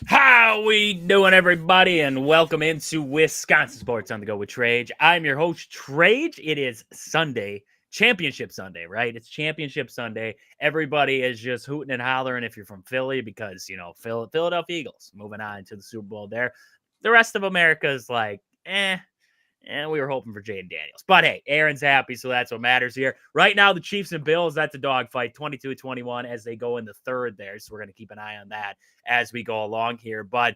How we doing, everybody, and welcome into Wisconsin Sports on the Go with Trage. I'm your host, Trage. It is Sunday, Championship Sunday, right? It's Championship Sunday. Everybody is just hooting and hollering if you're from Philly because, Philadelphia Eagles moving on to the Super Bowl there. The rest of America is like, and we were hoping for Jaden Daniels. But hey, Aaron's happy, so that's what matters here. Right now, the Chiefs and Bills, that's a dogfight, 22-21 as they go in the third there. So we're going to keep an eye on that as we go along here. But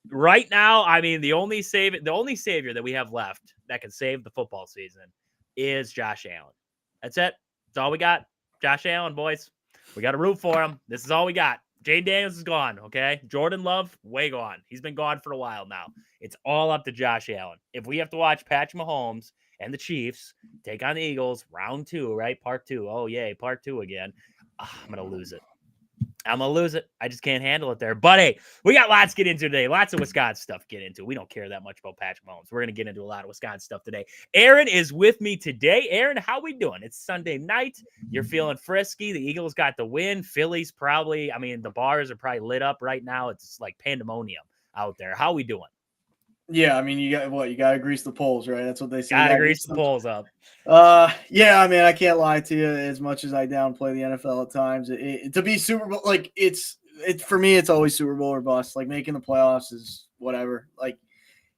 right now, I mean, the only savior that we have left that can save the football season is Josh Allen. That's it. That's all we got. Josh Allen, boys. We got to root for him. This is all we got. Jaden Daniels is gone, okay? Jordan Love, way gone. He's been gone for a while now. It's all up to Josh Allen. If we have to watch Patrick Mahomes and the Chiefs take on the Eagles, round 2, right? Part 2. Oh, yay, part 2 again. I'm going to lose it. I just can't handle it there. But hey, we got lots to get into today. Lots of Wisconsin stuff to get into. We don't care that much about Patrick Mahomes. We're going to get into a lot of Wisconsin stuff today. Aaron is with me today. Aaron, how we doing? It's Sunday night. You're feeling frisky. The Eagles got the win. Philly's probably, the bars are probably lit up right now. It's like pandemonium out there. How we doing? Yeah, I mean, you got to grease the poles, right? That's what they say. Gotta grease the poles up. Yeah, I mean, I can't lie to you. As much as I downplay the NFL at times, to be Super Bowl, like it's for me, it's always Super Bowl or bust. Like making the playoffs is whatever. Like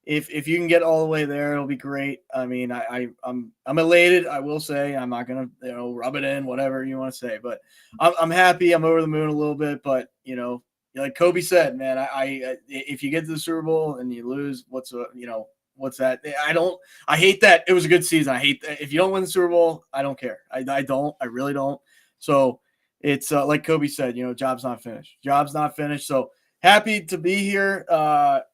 if you can get all the way there, it'll be great. I mean, I'm elated. I will say I'm not gonna rub it in, whatever you want to say, but I'm happy. I'm over the moon a little bit, but like Kobe said, man, I if you get to the Super Bowl and you lose, what's that? I hate that. It was a good season. I hate that. If you don't win the Super Bowl, I don't care. I don't. I really don't. So it's like Kobe said, job's not finished. Job's not finished. So happy to be here.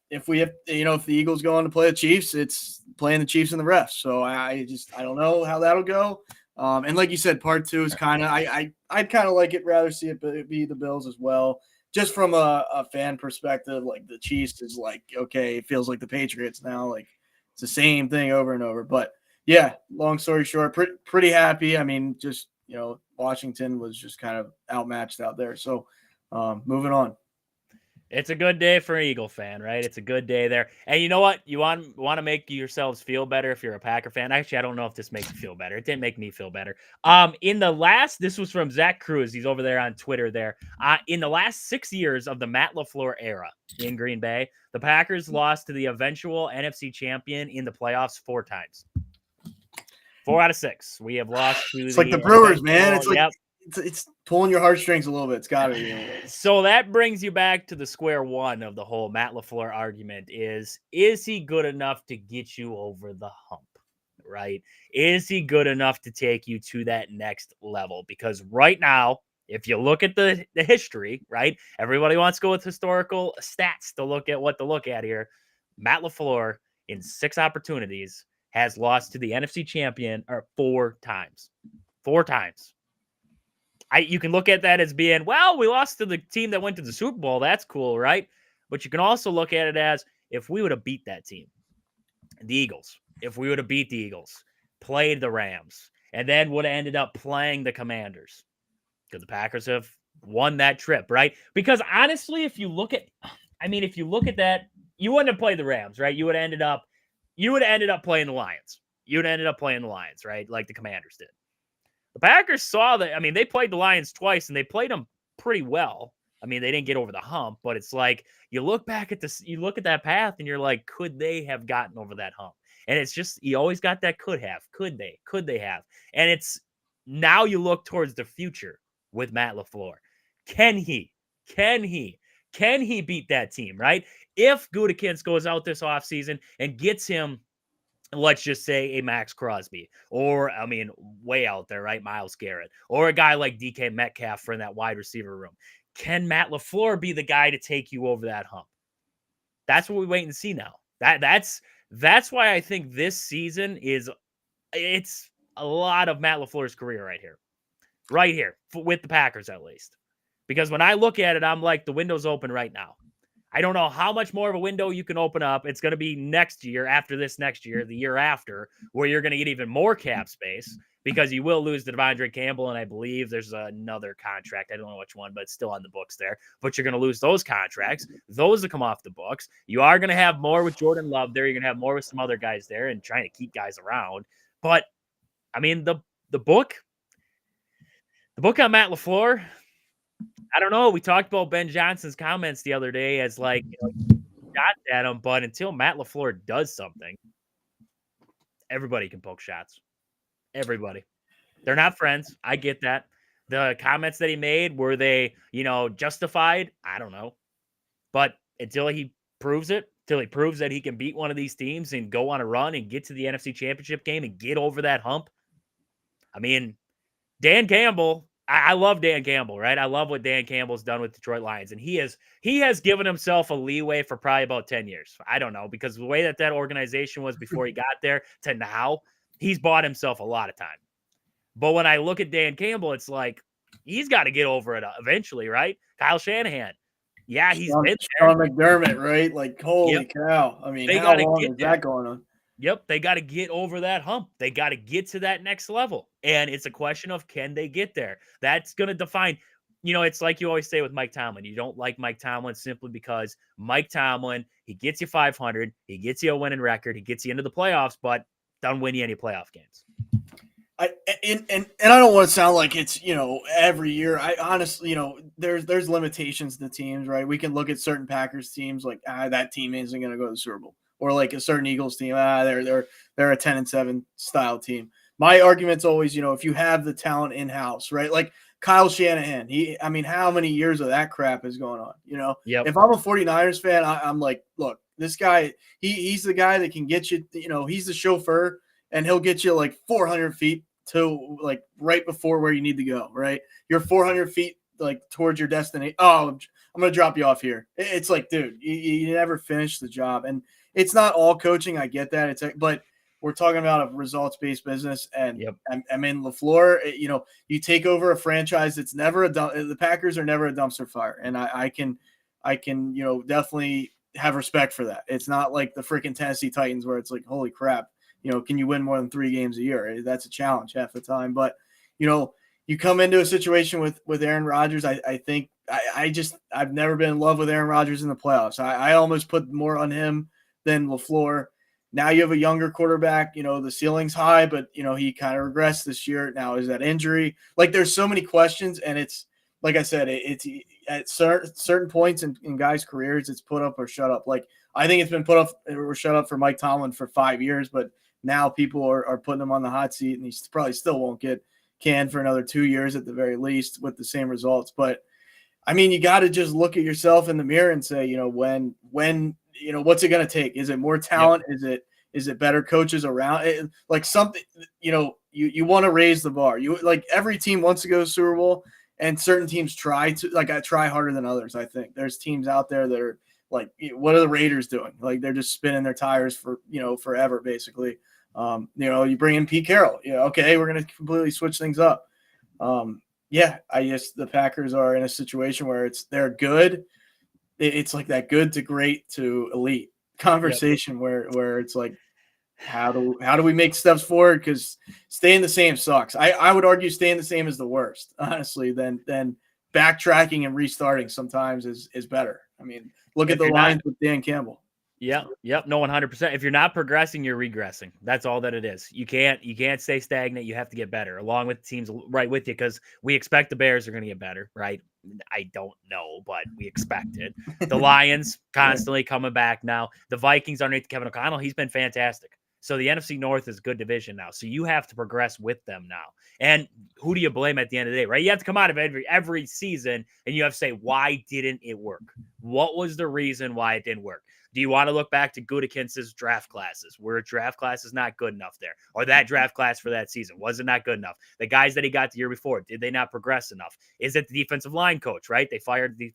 If we have, if the Eagles go on to play the Chiefs, it's playing the Chiefs and the refs. So I don't know how that'll go. And like you said, part 2 is kind of I'd kind of like it, rather see it be the Bills as well. Just from a fan perspective, like the Chiefs is like, okay, it feels like the Patriots now. Like it's the same thing over and over. But yeah, long story short, pretty happy. I mean, just, Washington was just kind of outmatched out there. So moving on. It's a good day for an Eagle fan, right? It's a good day there. And you know what? You want to make yourselves feel better if you're a Packer fan. Actually, I don't know if this makes you feel better. It didn't make me feel better. This was from Zach Cruz. He's over there on Twitter there. In the last 6 years of the Matt LaFleur era in Green Bay, the Packers lost to the eventual NFC champion in the playoffs 4 times. 4 out of 6. We have lost to It's like the Brewers, man. It's like it's pulling your heartstrings a little bit. It's got to be. So that brings you back to the square one of the whole Matt LaFleur argument is he good enough to get you over the hump, right? Is he good enough to take you to that next level? Because right now, if you look at the history, right, everybody wants to go with historical stats to look at what to look at here. Matt LaFleur, in 6 opportunities, has lost to the NFC champion 4 times. 4 times. You can look at that as being, well, we lost to the team that went to the Super Bowl. That's cool, right? But you can also look at it as if we would have beat that team, the Eagles, if we would have beat the Eagles, played the Rams, and then would have ended up playing the Commanders, because the Packers have won that trip, right? Because honestly, if you look at that, you wouldn't have played the Rams, right? You would have ended up playing the Lions. You would have ended up playing the Lions, right? Like the Commanders did. The Packers saw that. I mean, they played the Lions twice, and they played them pretty well. I mean, they didn't get over the hump, but it's like you look back at this, you look at that path, and you're like, could they have gotten over that hump? And it's just you always got that could have, could they have? And it's now you look towards the future with Matt LaFleur. Can he beat that team? Right? If Gutekunst goes out this offseason and gets him, let's just say a Max Crosby, or way out there, right? Myles Garrett, or a guy like DK Metcalf for in that wide receiver room. Can Matt LaFleur be the guy to take you over that hump? That's what we wait and see now. That's why I think this season it's a lot of Matt LaFleur's career right here with the Packers at least. Because when I look at it, I'm like, the window's open right now. I don't know how much more of a window you can open up. It's going to be next year, after this next year, the year after, where you're going to get even more cap space. because you will lose to Devondre Campbell, and I believe there's another contract. I don't know which one, but it's still on the books there. But you're going to lose those contracts. Those will come off the books. You are going to have more with Jordan Love there. You're going to have more with some other guys there and trying to keep guys around. But, I mean, the book on Matt LaFleur, I don't know. We talked about Ben Johnson's comments the other day as like, shots at him, but until Matt LaFleur does something, everybody can poke shots. Everybody. They're not friends. I get that. The comments that he made, were they, justified? I don't know. But until he proves it, until he proves that he can beat one of these teams and go on a run and get to the NFC Championship game and get over that hump. I mean, Dan Campbell, I love Dan Campbell, right? I love what Dan Campbell's done with Detroit Lions. And he has given himself a leeway for probably about 10 years. I don't know, because the way that organization was before he got there to now, he's bought himself a lot of time. But when I look at Dan Campbell, it's like, he's got to get over it eventually, right? Kyle Shanahan. Yeah, he's been there. Sean McDermott, right? Like, holy cow. I mean, how long is that going on? Yep, they got to get over that hump. They got to get to that next level. And it's a question of, can they get there? That's going to define, it's like you always say with Mike Tomlin. You don't like Mike Tomlin simply because Mike Tomlin, he gets you 500, he gets you a winning record, he gets you into the playoffs, but doesn't win you any playoff games. And I don't want to sound like it's, every year. I honestly, there's limitations to teams, right? We can look at certain Packers teams like, that team isn't going to go to the Super Bowl. Or like a certain Eagles team, they're a 10-7 style team. My argument's always, if you have the talent in-house, right? Like Kyle Shanahan, how many years of that crap is going on? Yep. If I'm a 49ers fan, I'm like, look, this guy, he's the guy that can get you, he's the chauffeur, and he'll get you like 400 feet to like right before where you need to go, right? You're 400 feet like towards your destination. Oh, I'm going to drop you off here. It's like, dude, you never finish the job. And it's not all coaching. I get that. But we're talking about a results-based business. And I mean, LaFleur, you take over a franchise that's never the Packers are never a dumpster fire. And I can, definitely have respect for that. It's not like the freaking Tennessee Titans where it's like, holy crap. Can you win more than 3 games a year? That's a challenge half the time. But, you come into a situation with Aaron Rodgers. I think I've never been in love with Aaron Rodgers in the playoffs. I almost put more on him than LaFleur. Now you have a younger quarterback. The ceiling's high, but, he kind of regressed this year. Now, is that injury? Like, there's so many questions. And it's, like I said, it's at certain points in guys' careers, it's put up or shut up. Like, I think it's been put up or shut up for Mike Tomlin for 5 years, but now people are putting him on the hot seat, and he probably still won't get canned for another 2 years at the very least with the same results. But I mean, you got to just look at yourself in the mirror and say, when, what's it going to take? Is it more talent? Yep. Is it better coaches around? Like something, you want to raise the bar. You like every team wants to go to the Super Bowl, and certain teams try harder than others. I think there's teams out there that are like, what are the Raiders doing? Like they're just spinning their tires for, forever, basically. You bring in Pete Carroll, okay, we're going to completely switch things up. I guess the Packers are in a situation where they're good. It's like that good to great to elite conversation where it's like, how do we make steps forward? Because staying the same sucks. I would argue staying the same is the worst, honestly, than backtracking and restarting sometimes is better. I mean, look at the Lions with Dan Campbell. Yep. No, 100%. If you're not progressing, you're regressing. That's all that it is. You can't stay stagnant. You have to get better along with teams right with you, because we expect the Bears are going to get better, right? I don't know, but we expect it. The Lions constantly coming back now. The Vikings underneath Kevin O'Connell, he's been fantastic. So the NFC North is a good division now. So you have to progress with them now. And who do you blame at the end of the day, right? You have to come out of every season and you have to say, why didn't it work? What was the reason why it didn't work? Do you want to look back to Gutekunst's draft classes? Were draft classes not good enough there? Or that draft class for that season? Was it not good enough? The guys that he got the year before, did they not progress enough? Is it the defensive line coach, right? They fired the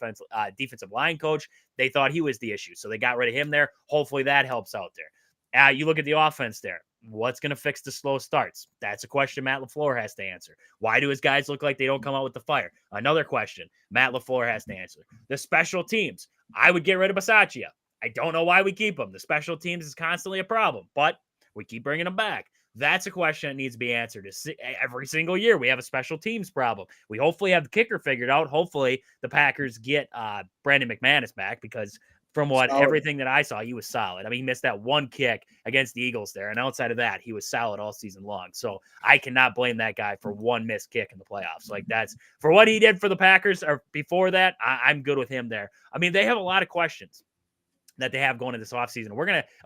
defensive line coach. They thought he was the issue. So they got rid of him there. Hopefully that helps out there. You look at the offense there. What's going to fix the slow starts? That's a question Matt LaFleur has to answer. Why do his guys look like they don't come out with the fire? Another question Matt LaFleur has to answer. The special teams. I would get rid of Bisaccia. I don't know why we keep him. The special teams is constantly a problem, but we keep bringing them back. That's a question that needs to be answered. Every single year, we have a special teams problem. We hopefully have the kicker figured out. Hopefully, the Packers get Brandon McManus back, because from everything that I saw, he was solid. I mean, he missed that one kick against the Eagles there, and outside of that, he was solid all season long. So I cannot blame that guy for one missed kick in the playoffs. Like, that's for what he did for the Packers, or before that, I'm good with him there. I mean, they have a lot of questions that they have going into this offseason.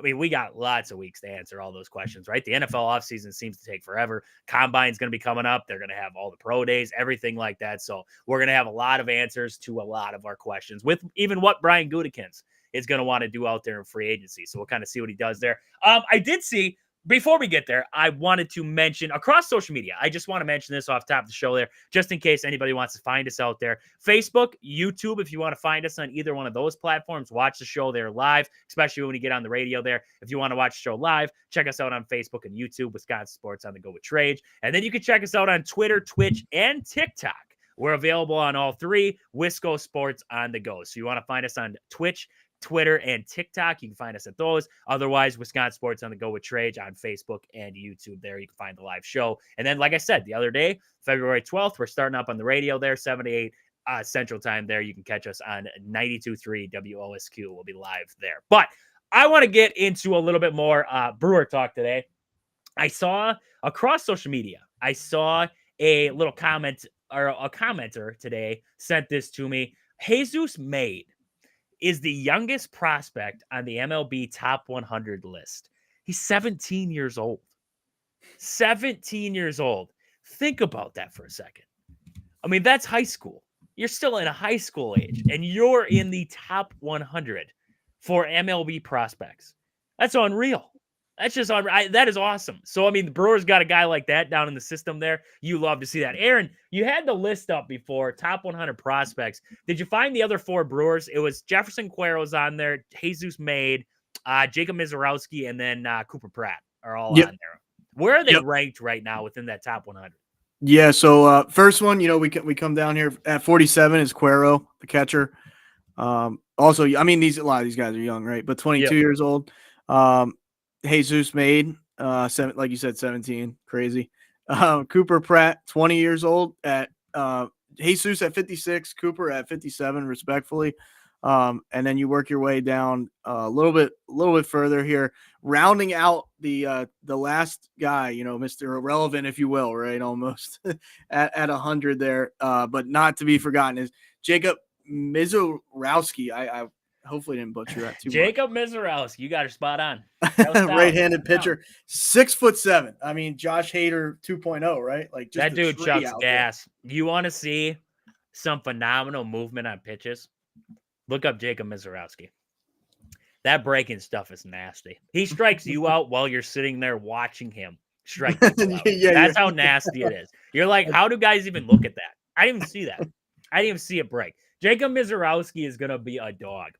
We got lots of weeks to answer all those questions, right? The NFL offseason seems to take forever. Combine's going to be coming up. They're going to have all the pro days, everything like that. So we're going to have a lot of answers to a lot of our questions, with even what Brian Gutekunst is going to want to do out there in free agency. So we'll kind of see what he does there. I did see, before we get there, I wanted to mention across social media. I just want to mention this off top of the show there, just in case anybody wants to find us out there. Facebook, YouTube, if you want to find us on either one of those platforms, watch the show there live, especially when you get on the radio there. If you want to watch the show live, check us out on Facebook and YouTube, Wisconsin Sports on the Go with Trade. And then you can check us out on Twitter, Twitch, and TikTok. We're available on all three, Wisco Sports on the Go. So you want to find us on Twitch, Twitter, and TikTok. You can find us at those. Otherwise, Wisconsin Sports on the Go with Trade on Facebook and YouTube. There you can find the live show. And then, like I said, the other day, February 12th, we're starting up on the radio there, 7 to 8 Central Time there. You can catch us on 92.3 WOSQ. We'll be live there. But I want to get into a little bit more Brewer talk today. I saw across social media, I saw a little comment, or a commenter today sent this to me. Jesus Maid is the youngest prospect on the MLB top 100 list. He's 17 years old. 17 years old. Think about that for a second. I mean, that's high school. You're still in a high school age, and you're in the top 100 for MLB prospects. That's unreal. That's just that is awesome. So, I mean, the Brewers got a guy like that down in the system there. You love to see that. Aaron, you had the list up before, top 100 prospects. Did you find the other four Brewers? It was Jefferson Cuero's on there, Jesus Maid, Jacob Mizorowski, and then Cooper Pratt are all on there. Where are they ranked right now within that top 100? Yeah, so first one, we come down here at 47 is Cuero, the catcher. Also, I mean, a lot of these guys are young, right? But 22 years old. Jesus Maid, like you said, 17, crazy. Cooper Pratt, 20 years old. At Jesus at 56, Cooper at 57, respectfully. And then you work your way down a little bit further here, rounding out the last guy, Mr. Irrelevant, if you will, right? Almost at 100 there, but not to be forgotten is Jacob Mizorowski. I hopefully didn't butcher that too much. Jacob Mizorowski, you got her spot on. Right-handed pitcher, 6'7". I mean, Josh Hader 2.0, right? Like, just that dude chucks gas. You want to see some phenomenal movement on pitches? Look up Jacob Mizorowski. That breaking stuff is nasty. He strikes you out while you're sitting there watching him strike people out. That's how nasty it is. You're like, how do guys even look at that? I didn't even see that. I didn't even see it break. Jacob Mizorowski is going to be a dog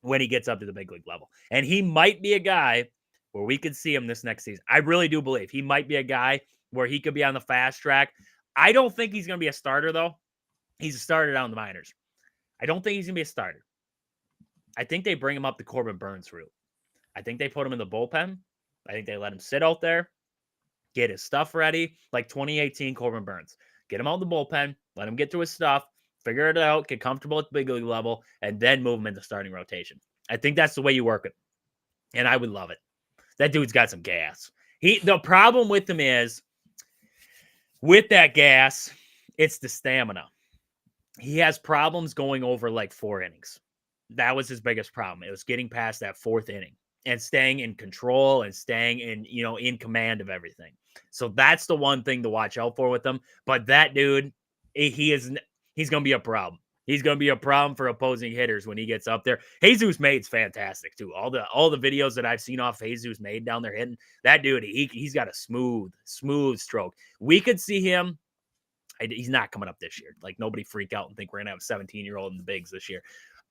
when he gets up to the big league level. And he might be a guy where we could see him this next season. I really do believe he might be a guy where he could be on the fast track. I don't think he's going to be a starter, though. He's a starter down in the minors. I don't think he's going to be a starter. I think they bring him up the Corbin Burns route. I think they put him in the bullpen. I think they let him sit out there, get his stuff ready, like 2018 Corbin Burns. Get him out in the bullpen, let him get to his stuff, figure it out, get comfortable at the big league level, and then move him into starting rotation. I think that's the way you work it. And I would love it. That dude's got some gas. The problem with him is, with that gas, it's the stamina. He has problems going over like 4 innings. That was his biggest problem. It was getting past that 4th inning and staying in control and staying in command of everything. So that's the one thing to watch out for with him. But that dude, he's going to be a problem. He's going to be a problem for opposing hitters when he gets up there. Jesus Maid's fantastic too. All the videos that I've seen off Jesus Maid down there hitting, that dude, he's got a smooth stroke. We could see him. He's not coming up this year. Like, nobody freak out and think we're going to have a 17-year-old in the bigs this year.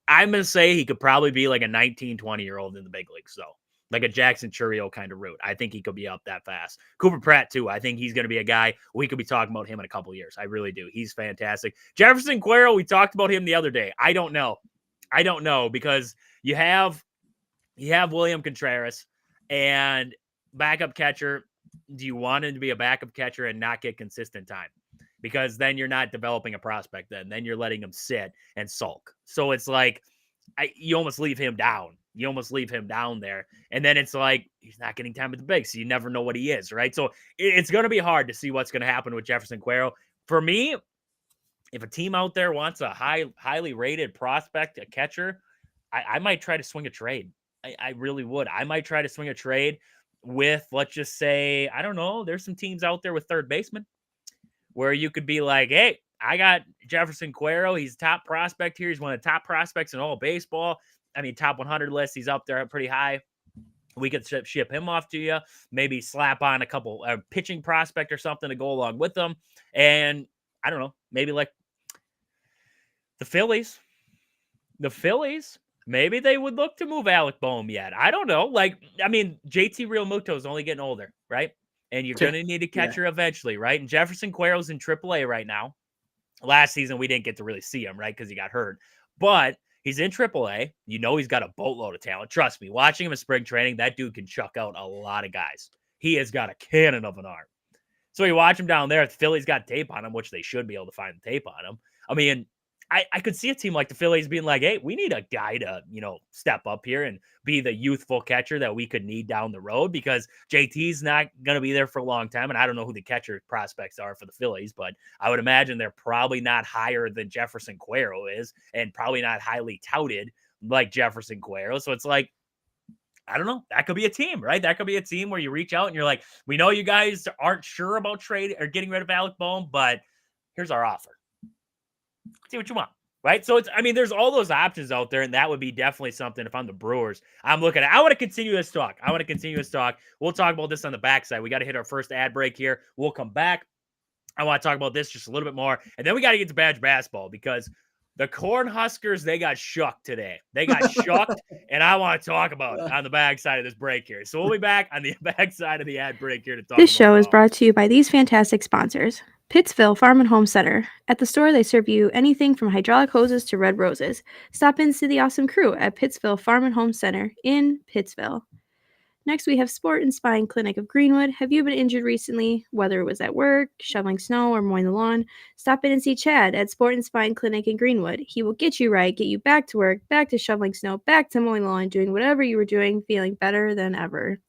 I'm going to say he could probably be like a 19, 20-year-old in the big leagues, though. Like a Jackson Chourio kind of route. I think he could be up that fast. Cooper Pratt, too. I think he's going to be a guy. We could be talking about him in a couple of years. I really do. He's fantastic. Jefferson Cuero, we talked about him the other day. I don't know because you have William Contreras and backup catcher. do you want him to be a backup catcher and not get consistent time? Because then you're not developing a prospect. Then you're letting him sit and sulk. So it's like you almost leave him down. You almost leave him down there, and then it's like he's not getting time at the big, so you never know what he is, right? So it's going to be hard to see what's going to happen with Jefferson Cuero. For me, if a team out there wants a highly rated prospect, a catcher, I might try to swing a trade. I really would. I might try to swing a trade with, let's just say, I don't know, there's some teams out there with third baseman where you could be like, hey, I got Jefferson Cuero. He's top prospect here. He's one of the top prospects in all baseball. I mean, top 100 list. He's up there pretty high. We could ship him off to you. Maybe slap on a couple pitching prospect or something to go along with them. And I don't know, maybe like the Phillies. Maybe they would look to move Alec Boehm yet. I don't know. Like, I mean, JT Realmuto is only getting older, right? And you're going to need a catcher eventually, right? And Jefferson Cuero's in AAA right now. Last season, we didn't get to really see him, right? Because he got hurt. But he's in AAA. You know he's got a boatload of talent. Trust me, watching him in spring training, that dude can chuck out a lot of guys. He has got a cannon of an arm. So you watch him down there. If the Phillies got tape on him, which they should be able to find the tape on him. I mean, I could see a team like the Phillies being like, hey, we need a guy to, step up here and be the youthful catcher that we could need down the road, because JT's not going to be there for a long time. And I don't know who the catcher prospects are for the Phillies, but I would imagine they're probably not higher than Jefferson Cuero is, and probably not highly touted like Jefferson Cuero. So it's like, I don't know. That could be a team, right? That could be a team where you reach out and you're like, we know you guys aren't sure about trade or getting rid of Alec Boehm, but here's our offer. See what you want, right? So there's all those options out there, and that would be definitely something if I'm the Brewers. I'm looking at. I want to continue this talk. We'll talk about this on the backside. We got to hit our first ad break here. We'll come back. I want to talk about this just a little bit more, and then we got to get to Badge basketball, because the Cornhuskers, they got shucked today. They got shucked, and I want to talk about it on the backside of this break here. So we'll be back on the backside of the ad break here to talk. This show is brought to you by these fantastic sponsors. Pittsville Farm and Home Center. At the store, they serve you anything from hydraulic hoses to red roses. Stop in to see the awesome crew at Pittsville Farm and Home Center in Pittsville. Next, we have Sport and Spine Clinic of Greenwood. Have you been injured recently, whether it was at work, shoveling snow, or mowing the lawn? Stop in and see Chad at Sport and Spine Clinic in Greenwood. He will get you right, get you back to work, back to shoveling snow, back to mowing the lawn, doing whatever you were doing, feeling better than ever.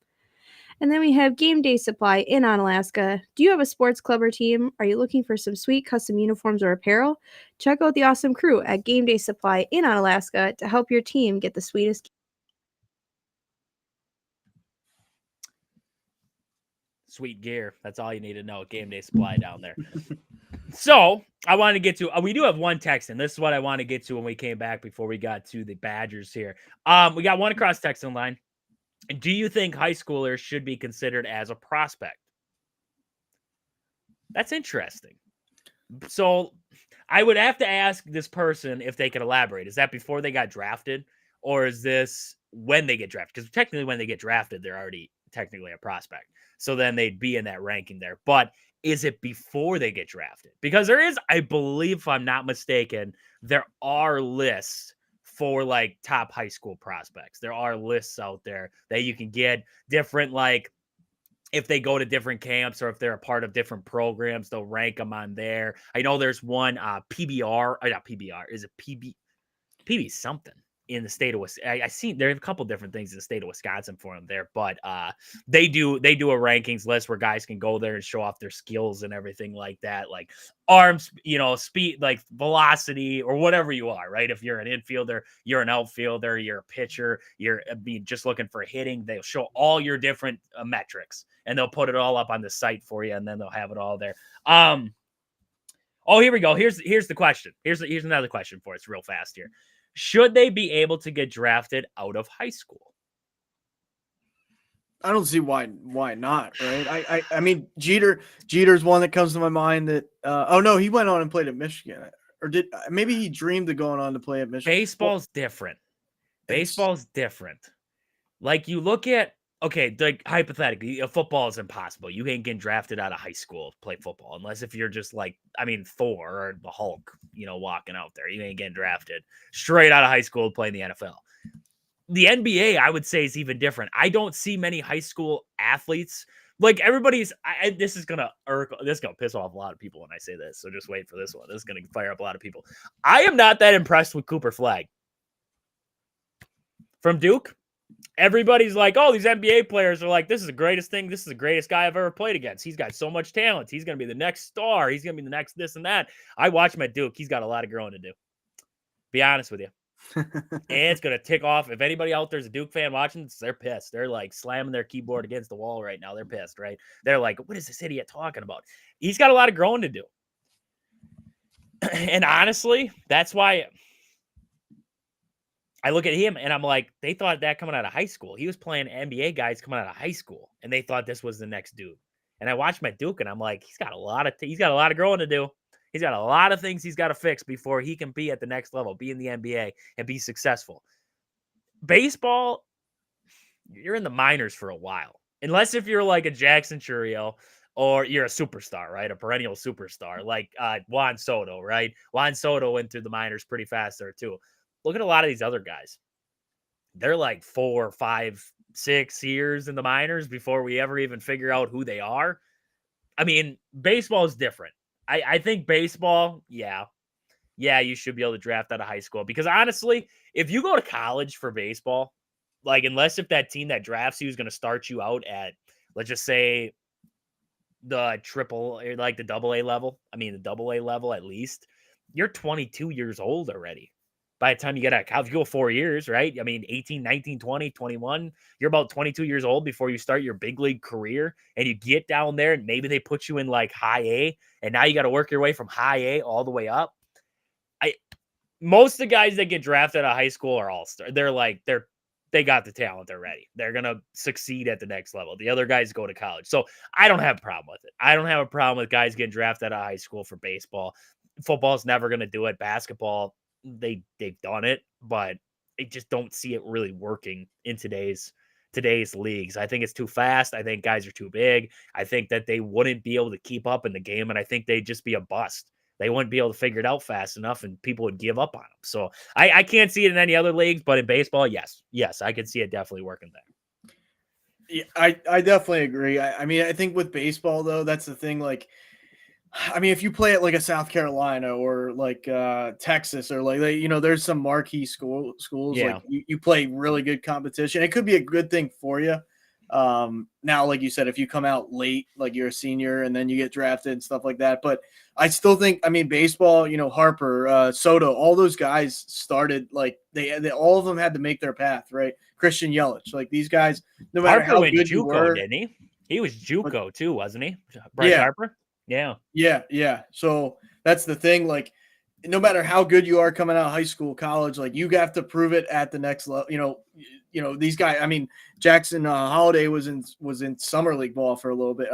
And then we have Game Day Supply in Onalaska. Do you have a sports club or team? Are you looking for some sweet custom uniforms or apparel? Check out the awesome crew at Game Day Supply in Onalaska to help your team get the sweetest. Sweet gear. That's all you need to know. Game Day Supply down there. So I wanted to get to, we do have one text, and this is what I want to get to when we came back before we got to the Badgers here. We got one across text line. Do you think high schoolers should be considered as a prospect? That's interesting. So I would have to ask this person if they could elaborate. Is that before they got drafted, or is this when they get drafted? Because technically when they get drafted, they're already technically a prospect. So then they'd be in that ranking there. But is it before they get drafted? Because there is, I believe, if I'm not mistaken, there are lists for like top high school prospects. There are lists out there that you can get different, like if they go to different camps or if they're a part of different programs, they'll rank them on there. I know there's one PBR, not PBR, is it PB something in the state of Wisconsin. I seen there are a couple different things in the state of Wisconsin for them there, but they do a rankings list where guys can go there and show off their skills and everything like that, like arms, speed, like velocity or whatever you are, right? If you're an infielder, you're an outfielder, you're a pitcher, you're just looking for hitting, they'll show all your different metrics and they'll put it all up on the site for you, and then they'll have it all there. Oh, here we go. Here's the question. Here's another question for us real fast here. Should they be able to get drafted out of high school? I don't see why not, right? I mean, Jeter's one that comes to my mind that he went on and played at Michigan, or maybe he dreamed of going on to play at Michigan. Baseball's different. Like you look at, okay, like hypothetically, football is impossible. You ain't getting drafted out of high school to play football unless if you're just like, Thor or the Hulk, walking out there. You ain't getting drafted straight out of high school to play in the NFL. The NBA, I would say, is even different. I don't see many high school athletes Like everybody's, this is gonna piss off a lot of people when I say this. So just wait for this one. This is gonna fire up a lot of people. I am not that impressed with Cooper Flag from Duke. Everybody's like, oh, these NBA players are like, this is the greatest thing. This is the greatest guy I've ever played against. He's got so much talent. He's gonna be the next star. He's gonna be the next this and that. I watch him at Duke. He's got a lot of growing to do. Be honest with you. And it's going to tick off. If anybody out there's a Duke fan watching this, they're pissed. They're like slamming their keyboard against the wall right now. They're pissed, right? They're like, what is this idiot talking about? He's got a lot of growing to do. And honestly, that's why I look at him and I'm like, they thought that coming out of high school. He was playing NBA guys coming out of high school, and they thought this was the next dude. And I watched him at Duke, and I'm like, he's got a lot of growing to do. He's got a lot of things he's got to fix before he can be at the next level, be in the NBA, and be successful. Baseball, you're in the minors for a while. Unless if you're like a Jackson Chourio or you're a superstar, right? A perennial superstar like Juan Soto, right? Juan Soto went through the minors pretty fast there too. Look at a lot of these other guys. They're like 4, 5, 6 years in the minors before we ever even figure out who they are. I mean, baseball is different. I think baseball, yeah, you should be able to draft out of high school. Because honestly, if you go to college for baseball, like unless if that team that drafts you is going to start you out at, let's just say, the triple or like the double A level. I mean, the double A level at least. You're 22 years old already. By the time you get out of college, you go 4 years, right? I mean, 18, 19, 20, 21. You're about 22 years old before you start your big league career. And you get down there and maybe they put you in like high A. And now you got to work your way from high A all the way up. Most of the guys that get drafted out of high school are all-star. They got the talent already. They're going to succeed at the next level. The other guys go to college. So I don't have a problem with it. I don't have a problem with guys getting drafted out of high school for baseball. Football's never going to do it. Basketball, they've done it, but I just don't see it really working in today's leagues. I think it's too fast. I think guys are too big. I think that they wouldn't be able to keep up in the game, and I think they'd just be a bust. They wouldn't be able to figure it out fast enough, and people would give up on them. So I can't see it in any other leagues, but in baseball, yes, I can see it definitely working there. Yeah, I definitely agree. I mean, I think with baseball though, that's the thing. Like, I mean, if you play at like a South Carolina or like Texas or like there's some marquee schools. Yeah. Like you play really good competition. It could be a good thing for you. Now, like you said, if you come out late, like you're a senior and then you get drafted and stuff like that. But I still think, I mean, baseball, Harper, Soto, all those guys started like they all of them had to make their path, right? Christian Yelich, like these guys, no matter Harper how went good JUCO, you were, didn't he? He was JUCO too, wasn't he? Bryce Harper? Yeah. Yeah. So that's the thing. Like, no matter how good you are coming out of high school, college, like you have to prove it at the next level. These guys. I mean, Jackson Holiday was in summer league ball for a little bit.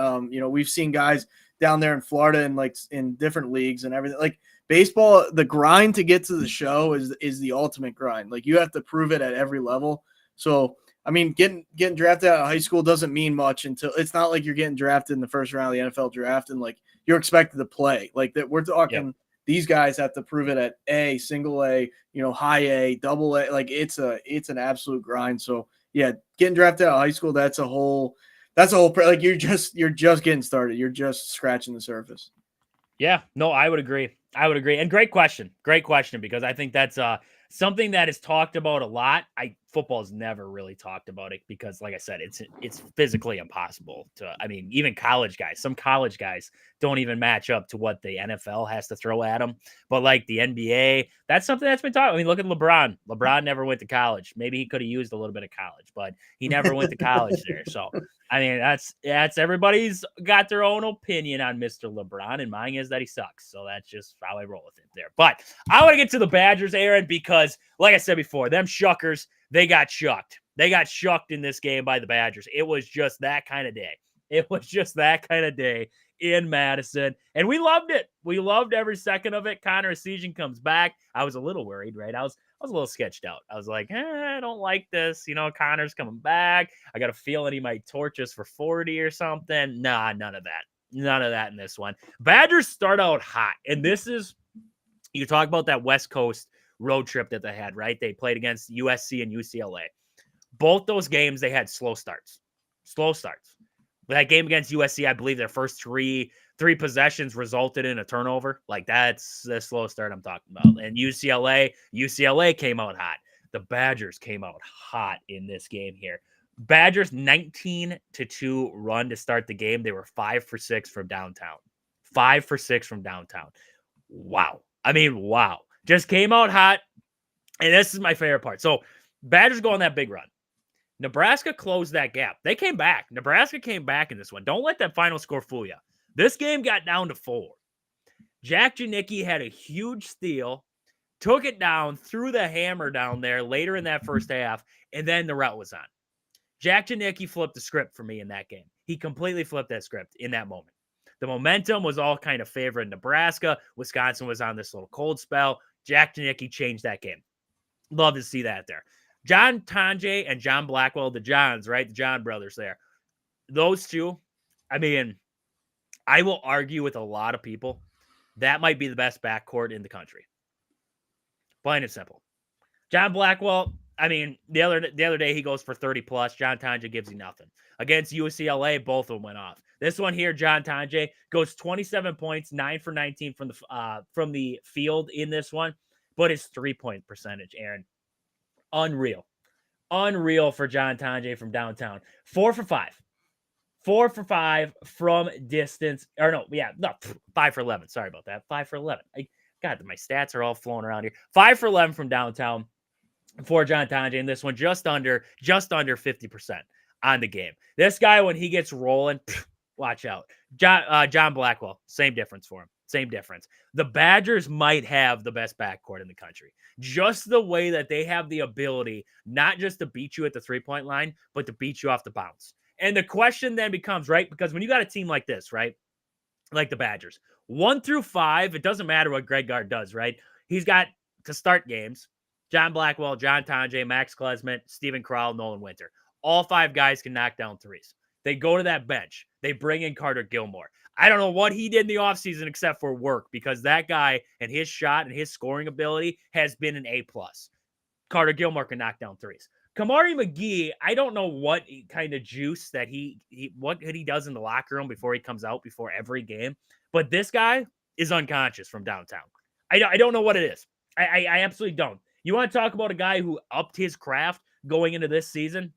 We've seen guys down there in Florida and like in different leagues and everything. Like baseball, the grind to get to the show is the ultimate grind. Like you have to prove it at every level. So I mean, getting drafted out of high school doesn't mean much until it's not like you're getting drafted in the first round of the NFL draft and like you're expected to play. Like that, we're talking. Yep. These guys have to prove it at A, single A, high A, double A. Like it's an absolute grind. So yeah, getting drafted out of high school, that's a whole. Like you're just getting started. You're just scratching the surface. Yeah, no, I would agree. And great question because I think that's something that is talked about a lot. Football's never really talked about it because, like I said, it's physically impossible to. I mean, even some college guys don't even match up to what the NFL has to throw at them. But like the NBA, that's something that's been talked. I mean, look at LeBron. LeBron never went to college. Maybe he could have used a little bit of college, but he never went to college there. So I mean, that's everybody's got their own opinion on Mr. LeBron, and mine is that he sucks. So that's just how I roll with it there. But I want to get to the Badgers, Aaron, because like I said before, them Shuckers, they got shucked. They got shucked in this game by the Badgers. It was just that kind of day. It was just that kind of day in Madison, and we loved it. We loved every second of it. Connor Essegian comes back. I was a little worried, right? I was a little sketched out. I was like, I don't like this. Connor's coming back. I got a feeling he might torch us for 40 or something. Nah, none of that. None of that in this one. Badgers start out hot, and this is, you talk about that West Coast road trip that they had, right? They played against USC and UCLA. Both those games, they had slow starts. That game against USC, I believe their first three possessions resulted in a turnover. Like, that's the slow start I'm talking about. And UCLA came out hot. The Badgers came out hot in this game here. Badgers 19-2 run to start the game. They were 5 for 6 from downtown. 5 for 6 from downtown. Wow. I mean, wow. Just came out hot. And this is my favorite part. So Badgers go on that big run. Nebraska closed that gap. They came back. Nebraska came back in this one. Don't let that final score fool you. This game got down to 4. Jack Janicki had a huge steal, took it down, threw the hammer down there later in that first half, and then the route was on. Jack Janicki flipped the script for me in that game. He completely flipped that script in that moment. The momentum was all kind of favoring Nebraska. Wisconsin was on this little cold spell. Jack Janicki changed that game. Love to see that there. John Tanjay and John Blackwell, the Johns, right? The John brothers there. Those two, I mean, I will argue with a lot of people that might be the best backcourt in the country. Plain and simple. John Blackwell, I mean, the other day he goes for 30 plus. John Tanjay gives you nothing. Against UCLA, both of them went off. This one here, John Tanjay goes 27 points, 9 for 19 from the field in this one, but his 3-point percentage, Aaron, unreal for John Tanjay from downtown. 4 for 5. 4 for 5 from distance. Or no, 5 for 11. Sorry about that. 5 for 11. God, my stats are all flowing around here. 5 for 11 from downtown for John Tanjay. And this one just under 50% on the game. This guy, when he gets rolling, watch out. John Blackwell, same difference for him. Same difference. The Badgers might have the best backcourt in the country. Just the way that they have the ability not just to beat you at the 3-point line, but to beat you off the bounce. And the question then becomes, right, because when you got a team like this, right, like the Badgers, 1 through 5, it doesn't matter what Greg Gard does, right? He's got to start games. John Blackwell, John Tanjay, Max Klesmit, Steven Crowell, Nolan Winter. All 5 guys can knock down threes. They go to that bench. They bring in Carter Gilmore. I don't know what he did in the offseason except for work, because that guy and his shot and his scoring ability has been an A+. Carter Gilmore can knock down threes. Kamari McGee, I don't know what kind of juice that he does in the locker room before he comes out before every game, but this guy is unconscious from downtown. I don't know what it is. I absolutely don't. You want to talk about a guy who upped his craft going into this season?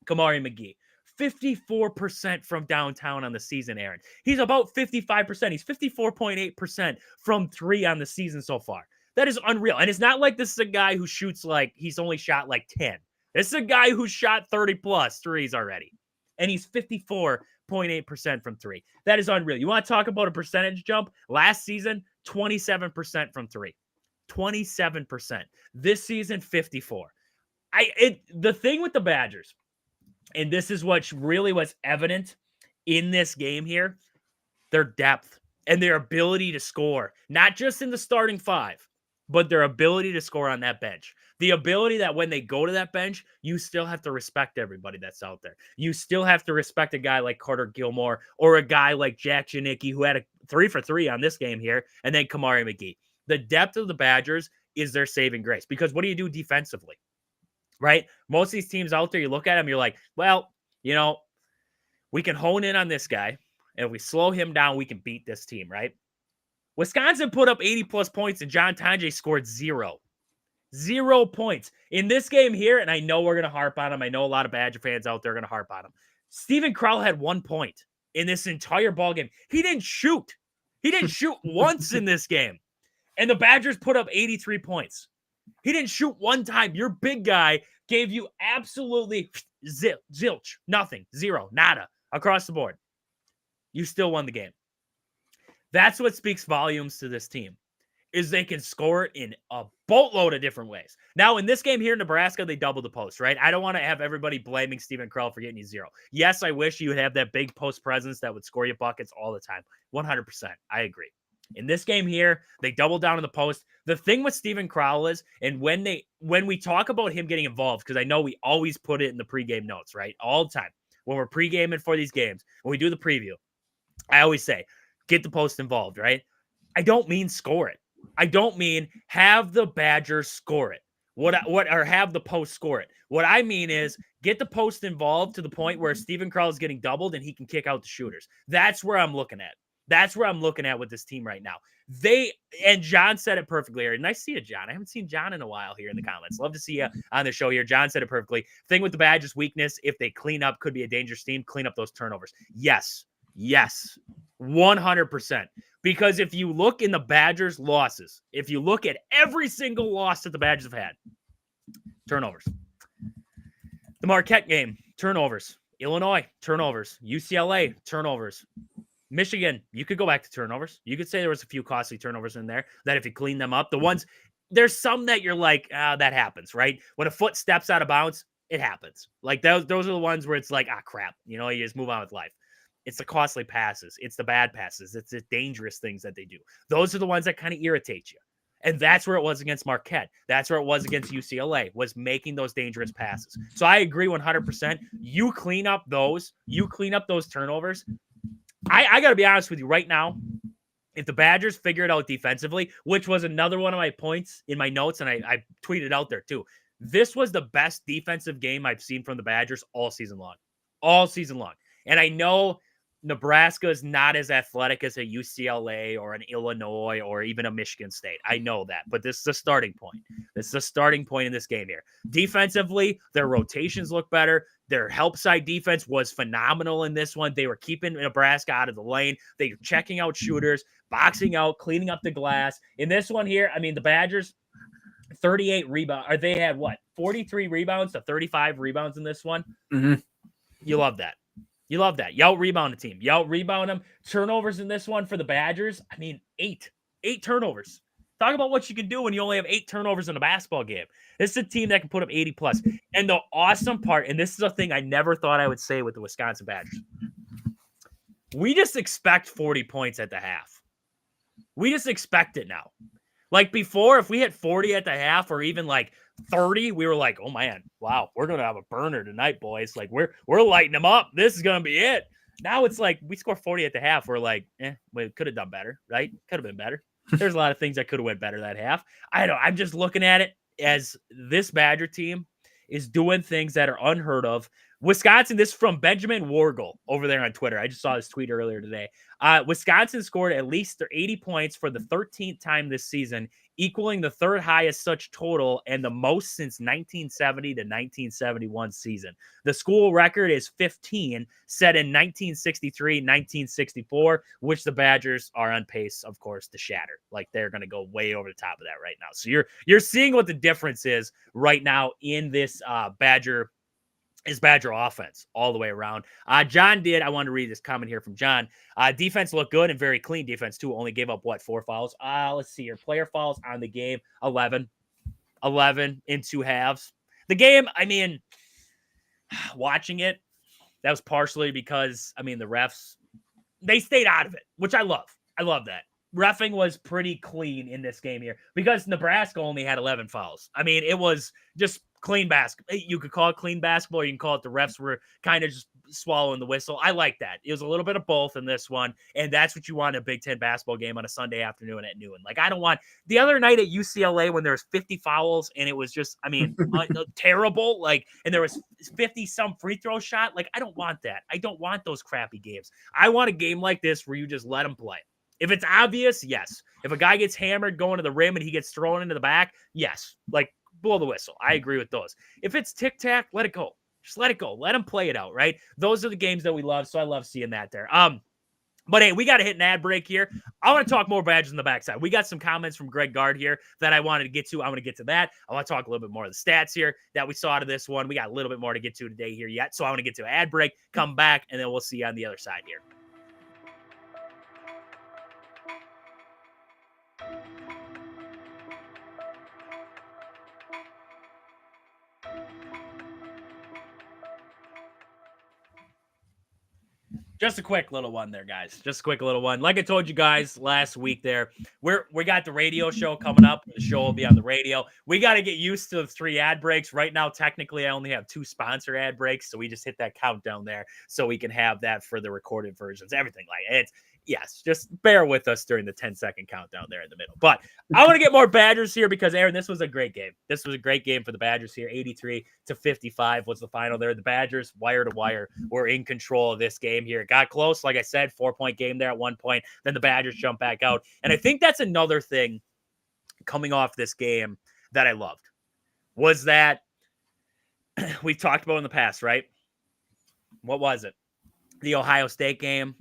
Kamari McGee. 54% from downtown on the season, Aaron. He's about 55%. He's 54.8% from 3 on the season so far. That is unreal. And it's not like this is a guy who shoots like he's only shot like 10. This is a guy who shot 30 plus threes already. And he's 54.8% from 3. That is unreal. You want to talk about a percentage jump? Last season, 27% from 3. 27%. This season, 54. The thing with the Badgers, and this is what really was evident in this game here, their depth and their ability to score, not just in the starting 5, but their ability to score on that bench. The ability that when they go to that bench, you still have to respect everybody that's out there. You still have to respect a guy like Carter Gilmore or a guy like Jack Janicki, who had a 3 for 3 on this game here, and then Kamari McGee. The depth of the Badgers is their saving grace, because what do you do defensively? Right? Most of these teams out there, you look at them, you're like, well, you know, we can hone in on this guy, and if we slow him down, we can beat this team, right? Wisconsin put up 80-plus points, and John Tanjay scored 0. 0 points. In this game here, and I know we're going to harp on him. I know a lot of Badger fans out there are going to harp on him. Steven Crowell had 1 point in this entire ball game. He didn't shoot. He didn't shoot once in this game. And the Badgers put up 83 points. He didn't shoot one time. Your big guy gave you absolutely zilch, nothing, 0, nada, across the board. You still won the game. That's what speaks volumes to this team, is they can score it in a boatload of different ways. Now, in this game here in Nebraska, they doubled the post, right? I don't want to have everybody blaming Steven Crowell for getting you 0. Yes, I wish you would have that big post presence that would score you buckets all the time. 100%. I agree. In this game here, they doubled down in the post. The thing with Steven Crowell is, and when we talk about him getting involved, because I know we always put it in the pregame notes, right? All the time. When we're pregaming for these games, when we do the preview, I always say, get the post involved, right? I don't mean score it. I don't mean have the Badgers score it. or have the post score it. What I mean is get the post involved to the point where Steven Carl is getting doubled and he can kick out the shooters. That's where I'm looking at. That's where I'm looking at with this team right now. And John said it perfectly here. Nice to see you, John. I haven't seen John in a while here in the comments. Love to see you on the show here. John said it perfectly. Thing with the Badgers' weakness, if they clean up, could be a dangerous team. Clean up those turnovers. Yes, 100%. Because if you look in the Badgers' losses, if you look at every single loss that the Badgers have had, turnovers. The Marquette game, turnovers. Illinois, turnovers. UCLA, turnovers. Michigan, you could go back to turnovers. You could say there was a few costly turnovers in there that if you clean them up, the ones, there's some that you're like, that happens, right? When a foot steps out of bounds, it happens. Like those are the ones where it's like, crap. You just move on with life. It's the costly passes. It's the bad passes. It's the dangerous things that they do. Those are the ones that kind of irritate you. And that's where it was against Marquette. That's where it was against UCLA, was making those dangerous passes. So I agree 100%. You clean up those turnovers. I got to be honest with you right now. If the Badgers figure it out defensively, which was another one of my points in my notes, and I tweeted out there too, this was the best defensive game I've seen from the Badgers all season long. All season long. And I know Nebraska is not as athletic as a UCLA or an Illinois or even a Michigan State. I know that, but this is a starting point. This is a starting point in this game here. Defensively, their rotations look better. Their help side defense was phenomenal in this one. They were keeping Nebraska out of the lane. They were checking out shooters, boxing out, cleaning up the glass. In this one here, I mean, the Badgers, 38 rebounds. Or they had 43 rebounds to 35 rebounds in this one. Mm-hmm. You love that. You love that. You out-rebound a team. You out-rebound them. Turnovers in this one for the Badgers, I mean, 8. 8 turnovers. Talk about what you can do when you only have 8 turnovers in a basketball game. This is a team that can put up 80+. And the awesome part, and this is a thing I never thought I would say with the Wisconsin Badgers, we just expect 40 points at the half. We just expect it now. Like before, if we hit 40 at the half or even like 30, we were like, oh man, wow, we're gonna have a burner tonight, boys. Like we're lighting them up. This is gonna be it. Now it's like we score 40 at the half. We're like, we could have done better, right? Could have been better. There's a lot of things that could have went better that half. I don't know. I'm just looking at it as this Badger team is doing things that are unheard of. Wisconsin, this is from Benjamin Wargle over there on Twitter. I just saw this tweet earlier today. Wisconsin scored at least 80 points for the 13th time this season, equaling the third highest such total and the most since 1970 to 1971 season. The school record is 15, set in 1963, 1964, which the Badgers are on pace, of course, to shatter. Like they're going to go way over the top of that right now. So you're seeing what the difference is right now in this Badger offense all the way around. John did. I wanted to read this comment here from John. Defense looked good and very clean defense too. Only gave up 4 fouls? Let's see here. Player fouls on the game, 11 in 2 halves. The game, I mean, watching it, that was partially because, I mean, the refs, they stayed out of it, which I love. I love that. Reffing was pretty clean in this game here because Nebraska only had 11 fouls. I mean, it was just clean basketball. You could call it clean basketball, or you can call it the refs were kind of just swallowing the whistle. I like that. It was a little bit of both in this one, and that's what you want in a Big Ten basketball game on a Sunday afternoon at noon. Like, I don't want – the other night at UCLA when there was 50 fouls and it was just, I mean, terrible, like, and there was 50-some free throw shot. Like, I don't want that. I don't want those crappy games. I want a game like this where you just let them play. If it's obvious, yes. If a guy gets hammered going to the rim and he gets thrown into the back, yes. Like, blow the whistle. I agree with those. If it's tic-tac, let it go. Just let it go. Let them play it out, right? Those are the games that we love, so I love seeing that there. But hey, we got to hit an ad break here. I want to talk more Badgers on the backside. We got some comments from Greg Gard here that I wanted to get to. I'm going to get to that. I want to talk a little bit more of the stats here that we saw out of this one. We got a little bit more to get to today here yet, so I want to get to an ad break, come back, and then we'll see you on the other side here. Just a quick little one there, guys. Just a quick little one. Like I told you guys last week there, we got the radio show coming up. The show will be on the radio. We got to get used to the 3 ad breaks. Right now, technically, I only have 2 sponsor ad breaks, so we just hit that countdown there so we can have that for the recorded versions. Everything like it. yes, just bear with us during the 10-second countdown there in the middle. But I want to get more Badgers here because, Aaron, this was a great game. This was a great game for the Badgers here. 83-55 was the final there. The Badgers, wire to wire, were in control of this game here. It got close. Like I said, 4-point game there at one point. Then the Badgers jumped back out. And I think that's another thing coming off this game that I loved was that we've talked about in the past, right? What was it? The Ohio State game,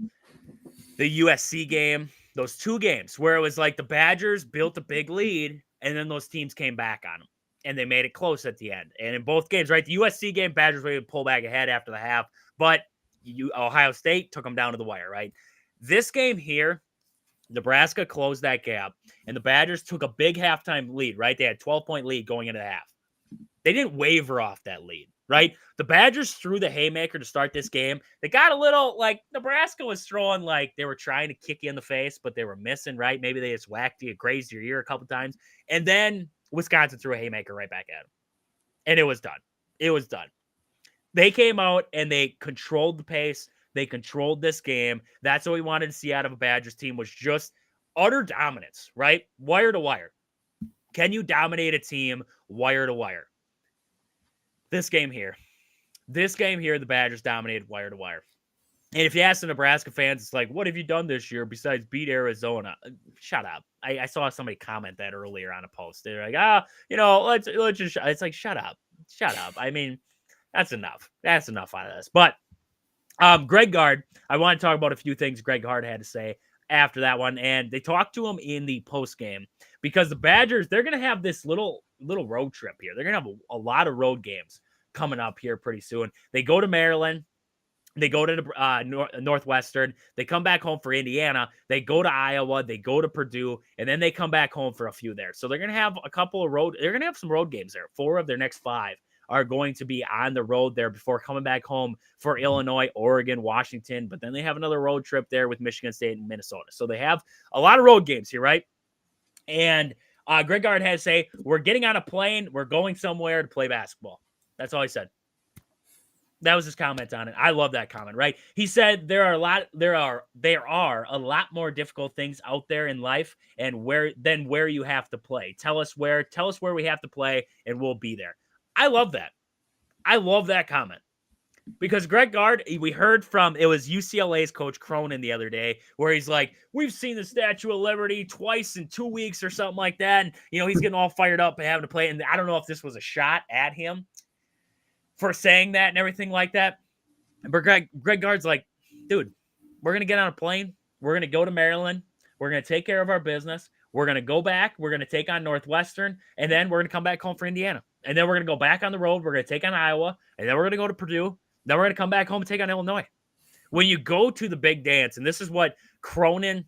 the USC game, those two games where it was like the Badgers built a big lead and then those teams came back on them and they made it close at the end. And in both games, right, the USC game, Badgers were able to pull back ahead after the half, but Ohio State took them down to the wire, right? This game here, Nebraska closed that gap and the Badgers took a big halftime lead, right? They had 12-point lead going into the half. They didn't waver off that lead, right? The Badgers threw the haymaker to start this game. They got a little, like, Nebraska was throwing, like, they were trying to kick you in the face, but they were missing, right? Maybe they just whacked you, grazed your ear a couple times. And then Wisconsin threw a haymaker right back at them. And it was done. It was done. They came out and they controlled the pace. They controlled this game. That's what we wanted to see out of a Badgers team, was just utter dominance, right? Wire to wire. Can you dominate a team wire to wire? This game here, the Badgers dominated wire to wire. And if you ask the Nebraska fans, it's like, what have you done this year besides beat Arizona? Shut up. I saw somebody comment that earlier on a post. They're like, let's just, it's like, shut up. I mean, that's enough. That's enough out of this. But Greg Gard, I want to talk about a few things Greg Gard had to say after that one. And they talked to him in the post game because the Badgers, they're going to have this little road trip here. They're going to have a lot of road games coming up here pretty soon. They go to Maryland. They go to Northwestern. They come back home for Indiana. They go to Iowa. They go to Purdue. And then they come back home for a few there. So they're going to have they're going to have some road games there. 4 of their next 5 are going to be on the road there before coming back home for Illinois, Oregon, Washington. But then they have another road trip there with Michigan State and Minnesota. So they have a lot of road games here, right? And Greg Gard had to say, we're getting on a plane. We're going somewhere to play basketball. That's all he said. That was his comment on it. I love that comment, right? He said there are a lot more difficult things out there in life and where you have to play. Tell us where we have to play and we'll be there. I love that. I love that comment. Because Greg Gard, we heard from, it was UCLA's Coach Cronin the other day, where he's like, we've seen the Statue of Liberty twice in 2 weeks or something like that. And, he's getting all fired up and having to play. And I don't know if this was a shot at him for saying that and everything like that. But Greg Gard's like, dude, we're going to get on a plane. We're going to go to Maryland. We're going to take care of our business. We're going to go back. We're going to take on Northwestern. And then we're going to come back home for Indiana. And then we're going to go back on the road. We're going to take on Iowa. And then we're going to go to Purdue. Then we're going to come back home and take on Illinois. When you go to the big dance, and this is what Cronin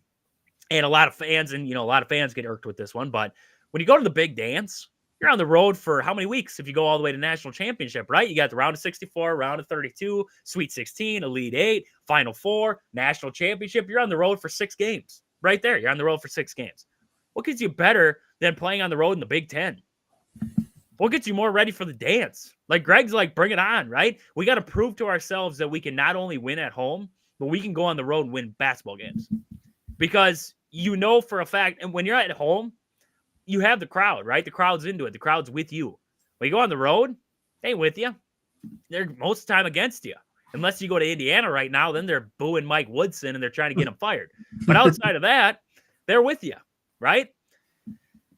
and a lot of fans, and a lot of fans get irked with this one, but when you go to the big dance, you're on the road for how many weeks if you go all the way to national championship, right? You got the round of 64, round of 32, Sweet 16, Elite 8, Final 4, national championship. You're on the road for 6 games. Right there, you're on the road for 6 games. What gets you better than playing on the road in the Big Ten? What gets you more ready for the dance? Like Greg's like, bring it on, right? We got to prove to ourselves that we can not only win at home, but we can go on the road and win basketball games. Because for a fact, and when you're at home, you have the crowd, right? The crowd's into it. The crowd's with you. When you go on the road, they ain't with you. They're most of the time against you. Unless you go to Indiana right now, then they're booing Mike Woodson and they're trying to get him fired. But outside of that, they're with you, right?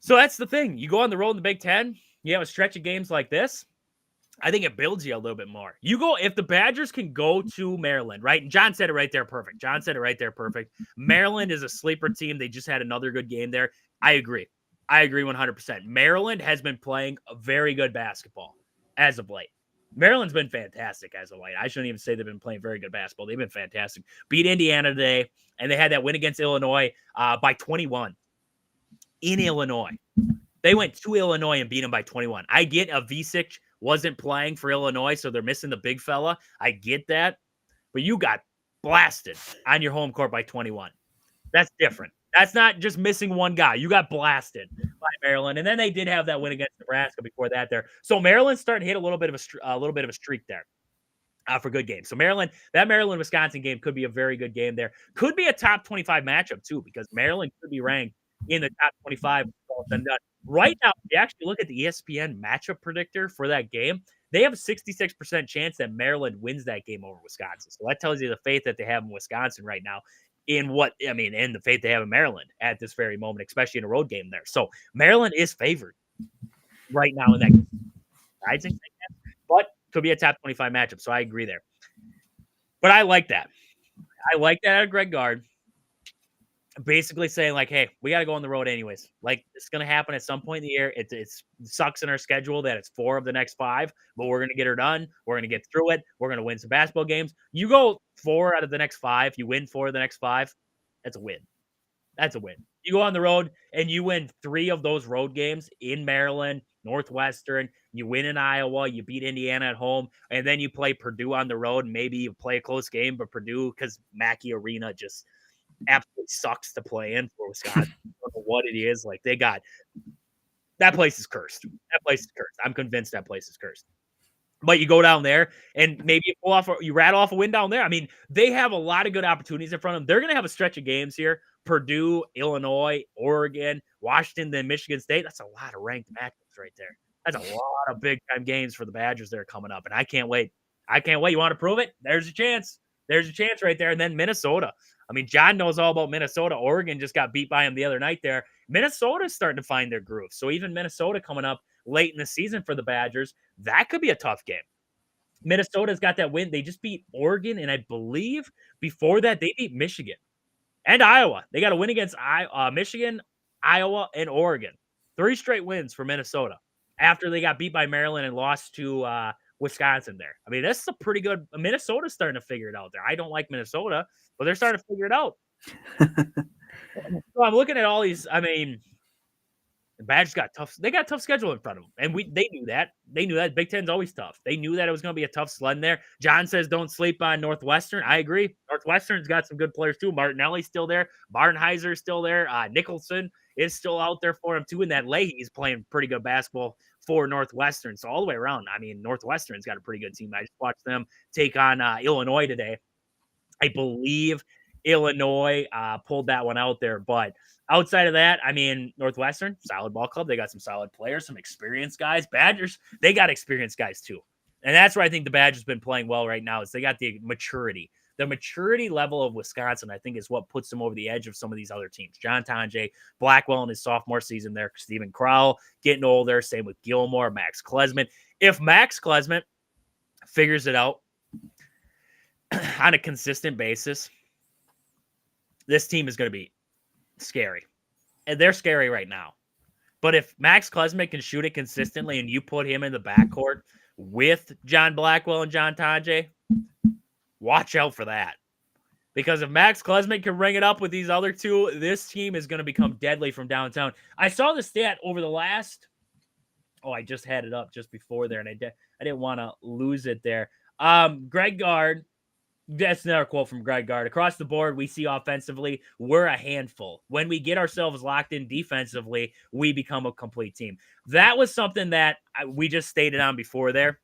So that's the thing. You go on the road in the Big Ten, you have a stretch of games like this, I think it builds you a little bit more. If the Badgers can go to Maryland, right? And John said it right there perfect. Maryland is a sleeper team. They just had another good game there. I agree 100%. Maryland has been playing a very good basketball as of late. Maryland's been fantastic as of late. I shouldn't even say they've been playing very good basketball. They've been fantastic. Beat Indiana today, and they had that win against Illinois by 21 in Illinois. They went to Illinois and beat them by 21. I get Avicic wasn't playing for Illinois, so they're missing the big fella. I get that. But you got blasted on your home court by 21. That's different. That's not just missing one guy. You got blasted by Maryland. And then they did have that win against Nebraska before that there. So Maryland's starting to hit a little bit of a streak there. for good games. So that Maryland-Wisconsin game could be a very good game there. Could be a top 25 matchup too, because Maryland could be ranked in the top 25. Right now, if you actually look at the ESPN matchup predictor for that game, they have a 66% chance that Maryland wins that game over Wisconsin. So that tells you the faith that they have in Wisconsin right now, and the faith they have in Maryland at this very moment, especially in a road game there. So Maryland is favored right now in that game. I think, but could be a top 25 matchup. So I agree there. But I like that. I like that out of Greg Gard. Basically saying, like, hey, we got to go on the road anyways. Like, it's going to happen at some point in the year. It sucks in our schedule that it's 4 of the next 5, but we're going to get her done. We're going to get through it. We're going to win some basketball games. You go 4 out of the next 5. You win 4 of the next 5. That's a win. That's a win. You go on the road and you win 3 of those road games in Maryland, Northwestern. You win in Iowa. You beat Indiana at home. And then you play Purdue on the road. And maybe you play a close game, but Purdue, because Mackey Arena just absolutely sucks to play in for Wisconsin. I don't know what it is. Like, that place is cursed. That place is cursed. I'm convinced that place is cursed. But you go down there and maybe you rattle off a win down there. I mean, they have a lot of good opportunities in front of them. They're going to have a stretch of games here. Purdue, Illinois, Oregon, Washington, then Michigan State. That's a lot of ranked matchups right there. That's a lot of big-time games for the Badgers that are coming up, and I can't wait. I can't wait. You want to prove it? There's a chance. There's a chance right there. And then Minnesota. I mean, John knows all about Minnesota. Oregon just got beat by him the other night there. Minnesota's starting to find their groove. So even Minnesota coming up late in the season for the Badgers, that could be a tough game. Minnesota's got that win. They just beat Oregon, and I believe before that they beat Michigan and Iowa. They got a win against Michigan, Iowa, and Oregon. 3 straight wins for Minnesota after they got beat by Maryland and lost to Wisconsin there. I mean, that's a pretty good – Minnesota's starting to figure it out there. I don't like Minnesota, but they're starting to figure it out. So I'm looking at all these – I mean, the Badgers got tough. They got a tough schedule in front of them, and they knew that. They knew that. Big Ten's always tough. They knew that it was going to be a tough sled there. John says don't sleep on Northwestern. I agree. Northwestern's got some good players too. Martinelli's still there. Barnheiser's still there. Nicholson is still out there for him too, and that Leahy's playing pretty good basketball for Northwestern. So all the way around, I mean, Northwestern's got a pretty good team. I just watched them take on Illinois today. I believe Illinois pulled that one out there, but outside of that, I mean, Northwestern, solid ball club. They got some solid players, some experienced guys. Badgers, they got experienced guys too. And that's where I think the Badgers been playing well right now is they got the maturity. The maturity level of Wisconsin, I think, is what puts them over the edge of some of these other teams. John Tonje, Blackwell in his sophomore season there, Stephen Crowell getting older, same with Gilmore, Max Klesman. If Max Klesman figures it out on a consistent basis, this team is going to be scary. And they're scary right now. But if Max Klesman can shoot it consistently and you put him in the backcourt with John Blackwell and John Tonje, watch out for that. Because if Max Klesman can ring it up with these other two, this team is going to become deadly from downtown. I saw the stat over the last – I just had it up just before there, and I didn't want to lose it there. Greg Gard, that's another quote from Greg Gard. Across the board, we see offensively, we're a handful. When we get ourselves locked in defensively, we become a complete team. That was something that we just stated on before there.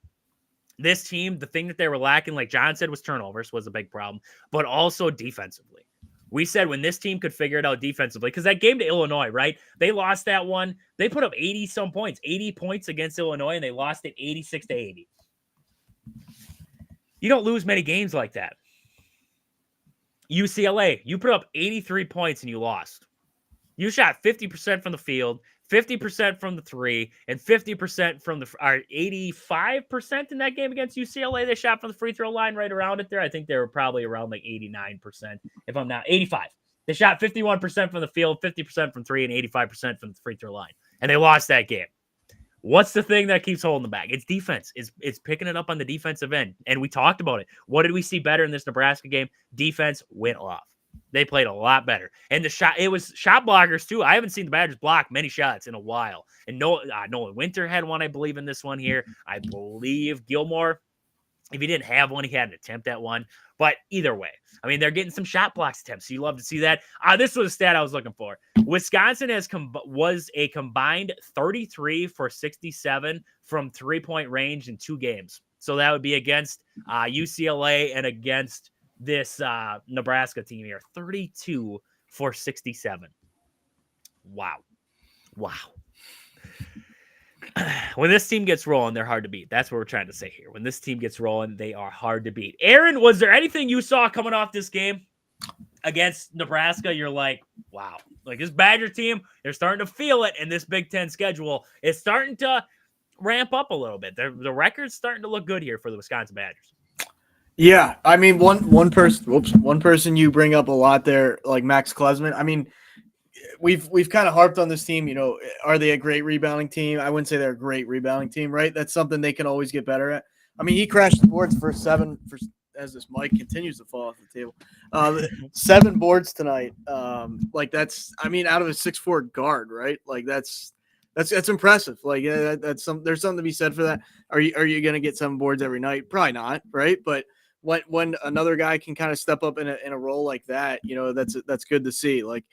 This team, the thing that they were lacking, like John said, was turnovers was a big problem, but also defensively. We said when this team could figure it out defensively, because that game to Illinois, right? They lost that one. They put up 80-some points, 80 points against Illinois, and they lost it 86-80. You don't lose many games like that. UCLA, you put up 83 points and you lost. You shot 50% from the field, 50% from the three, and 50% from the 85% in that game against UCLA. They shot from the free throw line right around it there. I think they were probably around like 89%, if I'm not 85. They shot 51% from the field, 50% from three, and 85% from the free throw line. And they lost that game. What's the thing that keeps holding them back? It's defense. It's picking it up on the defensive end. And we talked about it. What did we see better in this Nebraska game? Defense went off. They played a lot better. And it was shot blockers too. I haven't seen the Badgers block many shots in a while. And Nolan Winter had one, I believe, in this one here. I believe Gilmore If he didn't have one, he had an attempt at one. But either way, I mean, they're getting some shot blocks attempts. So you love to see that. This was a stat I was looking for. Wisconsin was a combined 33 for 67 from 3-point range in 2 games. So that would be against UCLA and against this Nebraska team here. 32 for 67. Wow. When this team gets rolling, they're hard to beat. That's what we're trying to say here. When this team gets rolling, they are hard to beat. Aaron, was there anything you saw coming off this game against Nebraska? You're like, wow. Like this Badger team, they're starting to feel it, and this Big Ten schedule is starting to ramp up a little bit. The record's starting to look good here for the Wisconsin Badgers. Yeah, I mean, one person you bring up a lot there, like Max Klesman. I mean, we've kind of harped on this team. You know, are they a great rebounding team? I wouldn't say they're a great rebounding team, right? That's something they can always get better at. I mean, he crashed the boards for 7 as this mic continues to fall off the table. 7 boards tonight. Like that's, I mean, out of a 6'4" guard, right? Like that's impressive. Like there's something to be said for that. Are you going to get 7 boards every night? Probably not, right? But when another guy can kind of step up in a role like that, you know, that's good to see. Like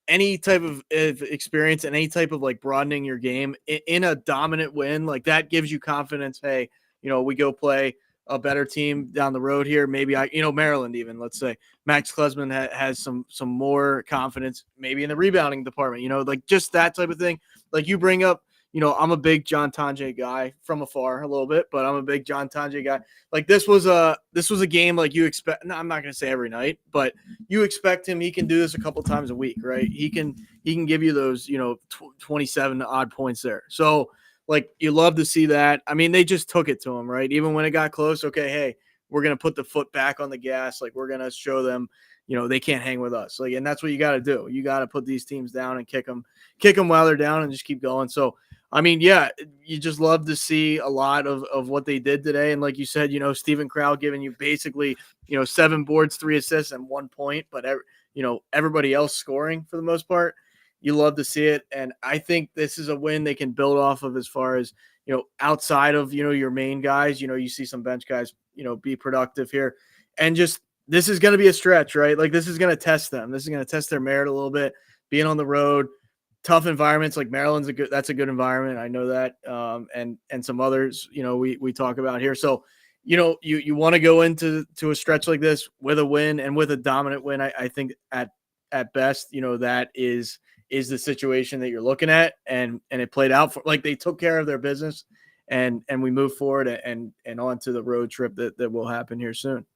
any type of experience and any type of like broadening your game in a dominant win, like that gives you confidence. Hey, you know, we go play a better team down the road here. Maybe Maryland, even let's say Max Klesman has some more confidence, maybe in the rebounding department, you know, like just that type of thing. Like you bring up, you know, I'm a big John Tonje guy from afar a little bit, but I'm a big John Tonje guy. Like this was a game like you expect. No, I'm not going to say every night, but you expect him. He can do this a couple times a week, right? He can give you those, you know, 27 odd points there. So like you love to see that. I mean, they just took it to him, right? Even when it got close, okay, hey, we're going to put the foot back on the gas. Like we're going to show them, you know, they can't hang with us. Like, and that's what you got to do. You got to put these teams down and kick them while they're down and just keep going. So, I mean, yeah, you just love to see a lot of what they did today. And like you said, you know, Stephen Crowell giving you basically, you know, 7 boards, 3 assists, and 1 point, but you know, everybody else scoring for the most part. You love to see it. And I think this is a win they can build off of as far as, you know, outside of, you know, your main guys. You know, you see some bench guys, you know, be productive here. And just this is going to be a stretch, right? Like this is going to test them. This is going to test their merit a little bit, being on the road. Tough environments like Maryland's that's a good environment. I know that. And some others, you know, we talk about here. So, you know, you want to go into a stretch like this with a win and with a dominant win. I think at best, you know, that is the situation that you're looking at, and it played out for like they took care of their business and we move forward and on to the road trip that will happen here soon.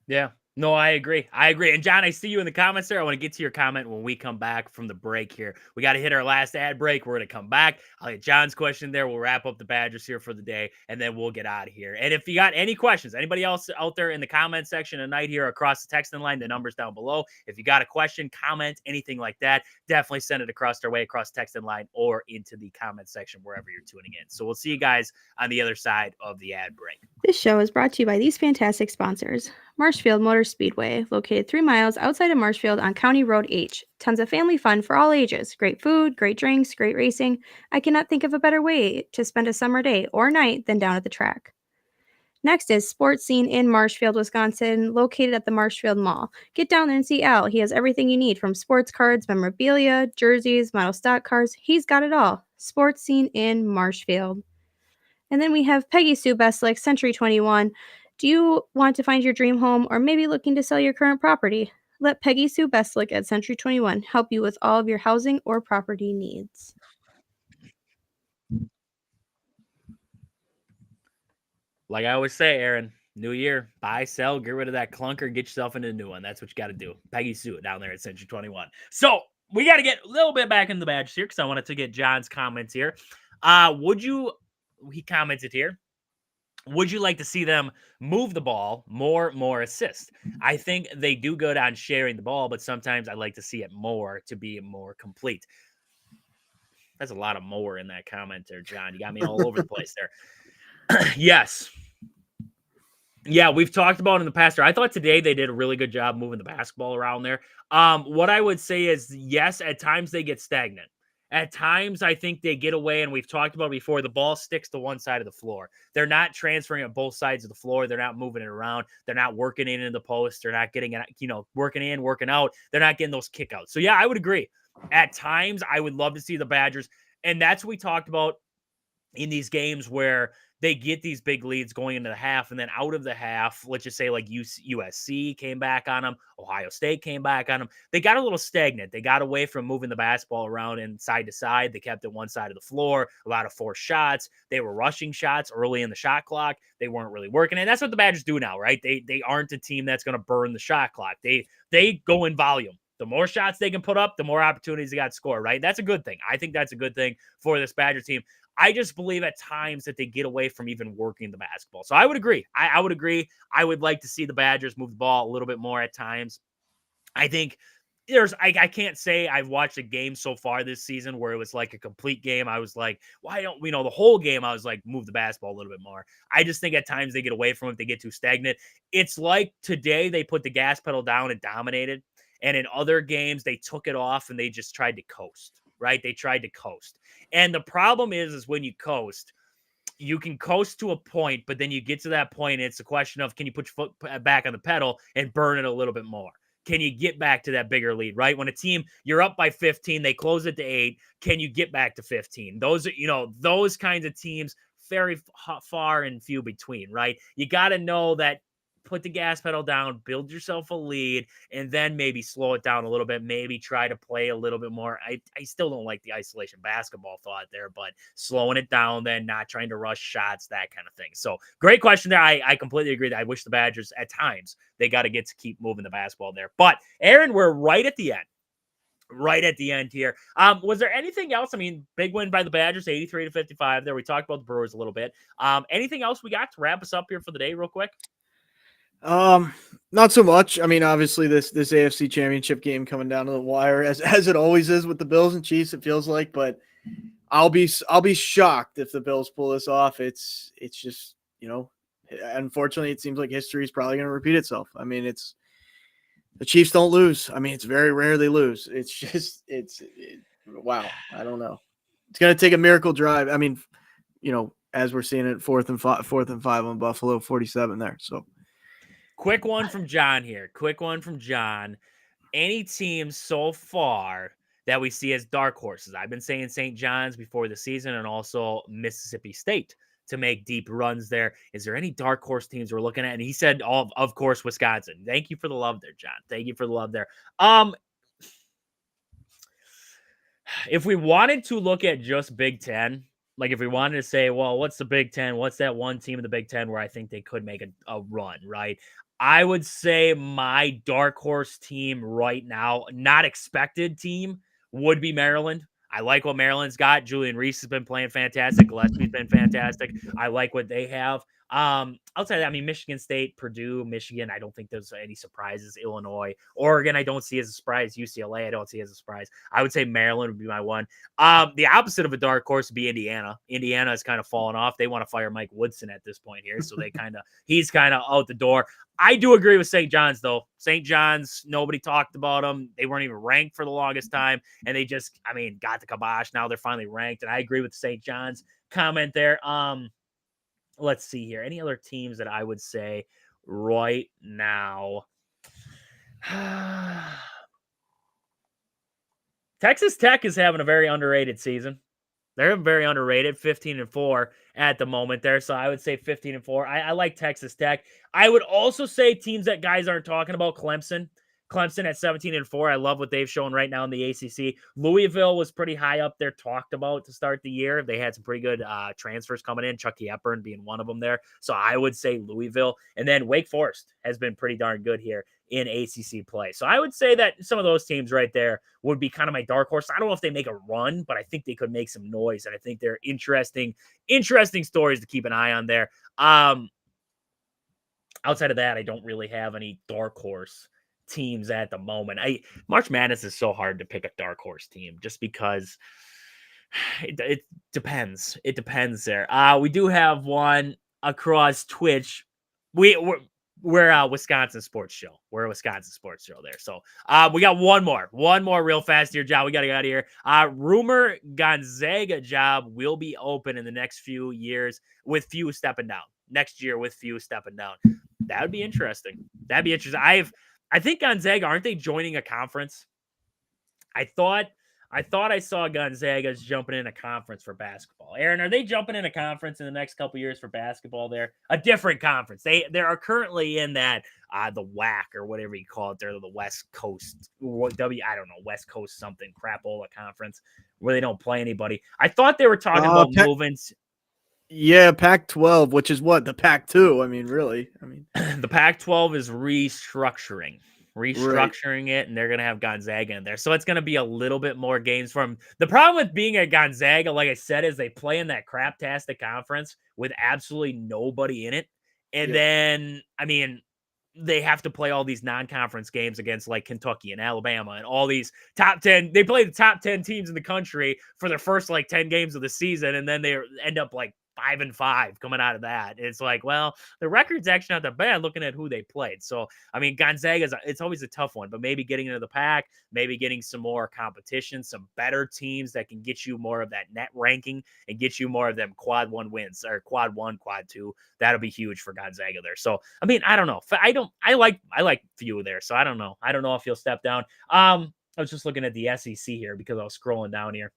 Yeah. No, I agree. And John, I see you in the comments there. I want to get to your comment when we come back from the break here. We got to hit our last ad break. We're going to come back. I'll get John's question there. We'll wrap up the Badgers here for the day, and then we'll get out of here. And if you got any questions, anybody else out there in the comment section tonight here across the texting line, the number's down below. If you got a question, comment, anything like that, definitely send it across our way, across the texting line or into the comment section wherever you're tuning in. So we'll see you guys on the other side of the ad break. This show is brought to you by these fantastic sponsors. Marshfield Motor Speedway, located 3 miles outside of Marshfield on County Road H. Tons of family fun for all ages. Great food, great drinks, great racing. I cannot think of a better way to spend a summer day or night than down at the track. Next is Sports Scene in Marshfield, Wisconsin, located at the Marshfield Mall. Get down there and see Al. He has everything you need, from sports cards, memorabilia, jerseys, model stock cars. He's got it all. Sports Scene in Marshfield. And then we have Peggy Sue Beslick, Century 21. Do you want to find your dream home or maybe looking to sell your current property? Let Peggy Sue Beslick at Century 21 help you with all of your housing or property needs. Like I always say, Aaron, new year, buy, sell, get rid of that clunker, get yourself into a new one. That's what you got to do. Peggy Sue down there at Century 21. So we got to get a little bit back in the Badgers here because I wanted to get John's comments here. He commented here, would you like to see them move the ball more assist? I think they do good on sharing the ball, but sometimes I like to see it more to be more complete. That's a lot of more in that comment there, John. You got me all over the place there. Yes. Yeah, we've talked about in the past. I thought today they did a really good job moving the basketball around there. What I would say is, yes, at times they get stagnant. At times, I think they get away, and we've talked about before, the ball sticks to one side of the floor. They're not transferring it both sides of the floor. They're not moving it around. They're not working in the post. They're not getting it, working in, working out. They're not getting those kickouts. So, yeah, I would agree. At times, I would love to see the Badgers, and that's what we talked about in these games where they get these big leads going into the half, and then out of the half, let's just say like USC came back on them, Ohio State came back on them. They got a little stagnant. They got away from moving the basketball around and side to side. They kept it one side of the floor, a lot of forced shots. They were rushing shots early in the shot clock. They weren't really working, and that's what the Badgers do now, right? They aren't a team that's going to burn the shot clock. They go in volume. The more shots they can put up, the more opportunities they got to score, right? That's a good thing. I think that's a good thing for this Badger team. I just believe at times that they get away from even working the basketball. So I would agree. I would agree. I would like to see the Badgers move the ball a little bit more at times. I think I can't say I've watched a game so far this season where it was like a complete game. I was like, why don't we know the whole game? I was like, move the basketball a little bit more. I just think at times they get away from it. They get too stagnant. It's like today they put the gas pedal down and dominated. And in other games, they took it off and they just tried to coast, right? They tried to coast. And the problem is when you coast, you can coast to a point, but then you get to that point, and it's a question of, can you put your foot back on the pedal and burn it a little bit more? Can you get back to that bigger lead, right? When a team, you're up by 15, they close it to 8. Can you get back to 15? Those are, those kinds of teams, very far and few between, right? You got to know that, put the gas pedal down, build yourself a lead, and then maybe slow it down a little bit. Maybe try to play a little bit more. I still don't like the isolation basketball thought there, but slowing it down, then not trying to rush shots, that kind of thing. So great question there. I completely agree that I wish the Badgers at times, they got to get to keep moving the basketball there. But Aaron, we're right at the end. Right at the end here. Was there anything else? I mean, big win by the Badgers, 83-55 there. We talked about the Brewers a little bit. Anything else we got to wrap us up here for the day real quick? Not so much. I mean, obviously this AFC Championship game coming down to the wire, as it always is with the Bills and Chiefs, it feels like, but I'll be shocked if the Bills pull this off. It's just, unfortunately it seems like history is probably going to repeat itself. I mean, the Chiefs don't lose. I mean, it's very rare they lose. It's just, wow. I don't know. It's going to take a miracle drive. I mean, as we're seeing it, 4th and 5 on Buffalo, 47 there. So quick one from John here. Quick one from John. Any teams so far that we see as dark horses? I've been saying St. John's before the season, and also Mississippi State to make deep runs there. Is there any dark horse teams we're looking at? And he said, of course, Wisconsin. Thank you for the love there, John. Thank you for the love there. If we wanted to look at just Big Ten, like if we wanted to say, well, what's the Big Ten? What's that one team in the Big Ten where I think they could make a run, right? I would say my dark horse team right now, not expected team, would be Maryland. I like what Maryland's got. Julian Reese has been playing fantastic. Gillespie's been fantastic. I like what they have. Outside of that, I mean, Michigan State, Purdue, Michigan, I don't think there's any surprises. Illinois, Oregon, I don't see as a surprise. UCLA, I don't see as a surprise. I would say Maryland would be my one. The opposite of a dark horse would be Indiana. Indiana has kind of fallen off. They want to fire Mike Woodson at this point here, so he's kind of out the door. I do agree with St. John's, though. St. John's, nobody talked about them. They weren't even ranked for the longest time, and they just, got the kibosh. Now they're finally ranked, and I agree with St. John's comment there. Let's see here. Any other teams that I would say right now? Texas Tech is having a very underrated season. They're very underrated, 15-4 at the moment there. So I would say 15-4. I like Texas Tech. I would also say teams that guys aren't talking about, Clemson. Clemson at 17-4. I love what they've shown right now in the ACC. Louisville was pretty high up there, talked about to start the year. They had some pretty good transfers coming in, Chucky Hepburn being one of them there. So I would say Louisville. And then Wake Forest has been pretty darn good here in ACC play. So I would say that some of those teams right there would be kind of my dark horse. I don't know if they make a run, but I think they could make some noise. And I think they're interesting stories to keep an eye on there. Outside of that, I don't really have any dark horse teams at the moment. March Madness is so hard to pick a dark horse team just because it depends. It depends there. We do have one across Twitch. We're a Wisconsin sports show. We're a Wisconsin sports show there. So we got one more real fast here, John. We got to get out of here. Rumor Gonzaga job will be open in the next few years with few stepping down. Next year with few stepping down. That would be interesting. That'd be interesting. I think Gonzaga, aren't they joining a conference? I thought I saw Gonzaga's jumping in a conference for basketball. Aaron, are they jumping in a conference in the next couple years for basketball there? A different conference. They are currently in that the WAC or whatever you call it. They're the West Coast I don't know, West Coast something crapola conference where they don't play anybody. I thought they were talking about moving. Yeah, Pac-12, which is what? The Pac-2. I mean, really. I mean, the Pac-12 is restructuring right. it, and they're going to have Gonzaga in there. So it's going to be a little bit more games from the problem with being at Gonzaga, like I said, is they play in that craptastic conference with absolutely nobody in it. And then, I mean, they have to play all these non-conference games against like Kentucky and Alabama and all these top 10. They play the top 10 teams in the country for their first like 10 games of the season. And then they end up like 5-5 coming out of that. It's like, well, the record's actually not that bad looking at who they played. So, I mean, Gonzaga it's always a tough one, but maybe getting into the pack, maybe getting some more competition, some better teams that can get you more of that net ranking and get you more of them quad 1 wins or quad 1, quad 2. That'll be huge for Gonzaga there. So, I mean, I don't know. I like few there. So I don't know. I don't know if he'll step down. I was just looking at the SEC here because I was scrolling down here.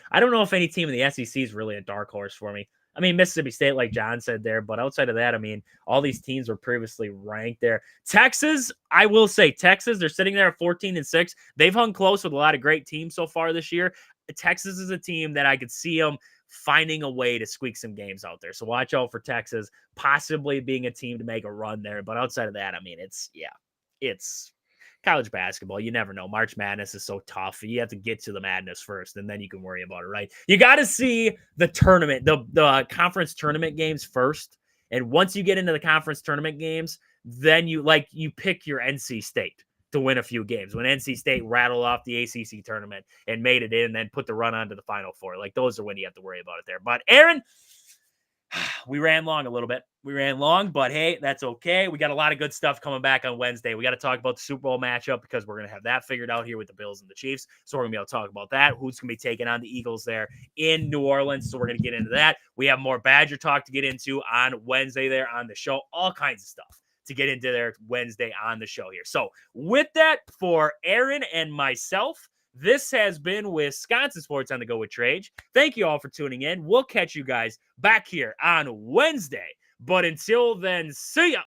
I don't know if any team in the SEC is really a dark horse for me. I mean, Mississippi State, like John said there, but outside of that, I mean, all these teams were previously ranked there. Texas, I will say, Texas, they're sitting there at 14-6. They've hung close with a lot of great teams so far this year. Texas is a team that I could see them finding a way to squeak some games out there. So watch out for Texas possibly being a team to make a run there. But outside of that, I mean, it's college basketball. You never know. March Madness is so tough. You have to get to the madness first, and then you can worry about it, right? You got to see the tournament, the conference tournament games first. And once you get into the conference tournament games, then you pick your NC State to win a few games. When NC State rattled off the ACC tournament and made it in and then put the run onto the Final Four, like those are when you have to worry about it there. But Aaron, we ran long a little bit. But hey, that's okay. We got a lot of good stuff coming back on Wednesday. We got to talk about the Super Bowl matchup because we're going to have that figured out here with the Bills and the Chiefs. So we're going to be able to talk about that. Who's going to be taking on the Eagles there in New Orleans. So we're going to get into that. We have more Badger talk to get into on Wednesday there on the show. All kinds of stuff to get into there Wednesday on the show here. So with that, for Aaron and myself, this has been Wisconsin Sports on the Go with Trage. Thank you all for tuning in. We'll catch you guys back here on Wednesday. But until then, see ya.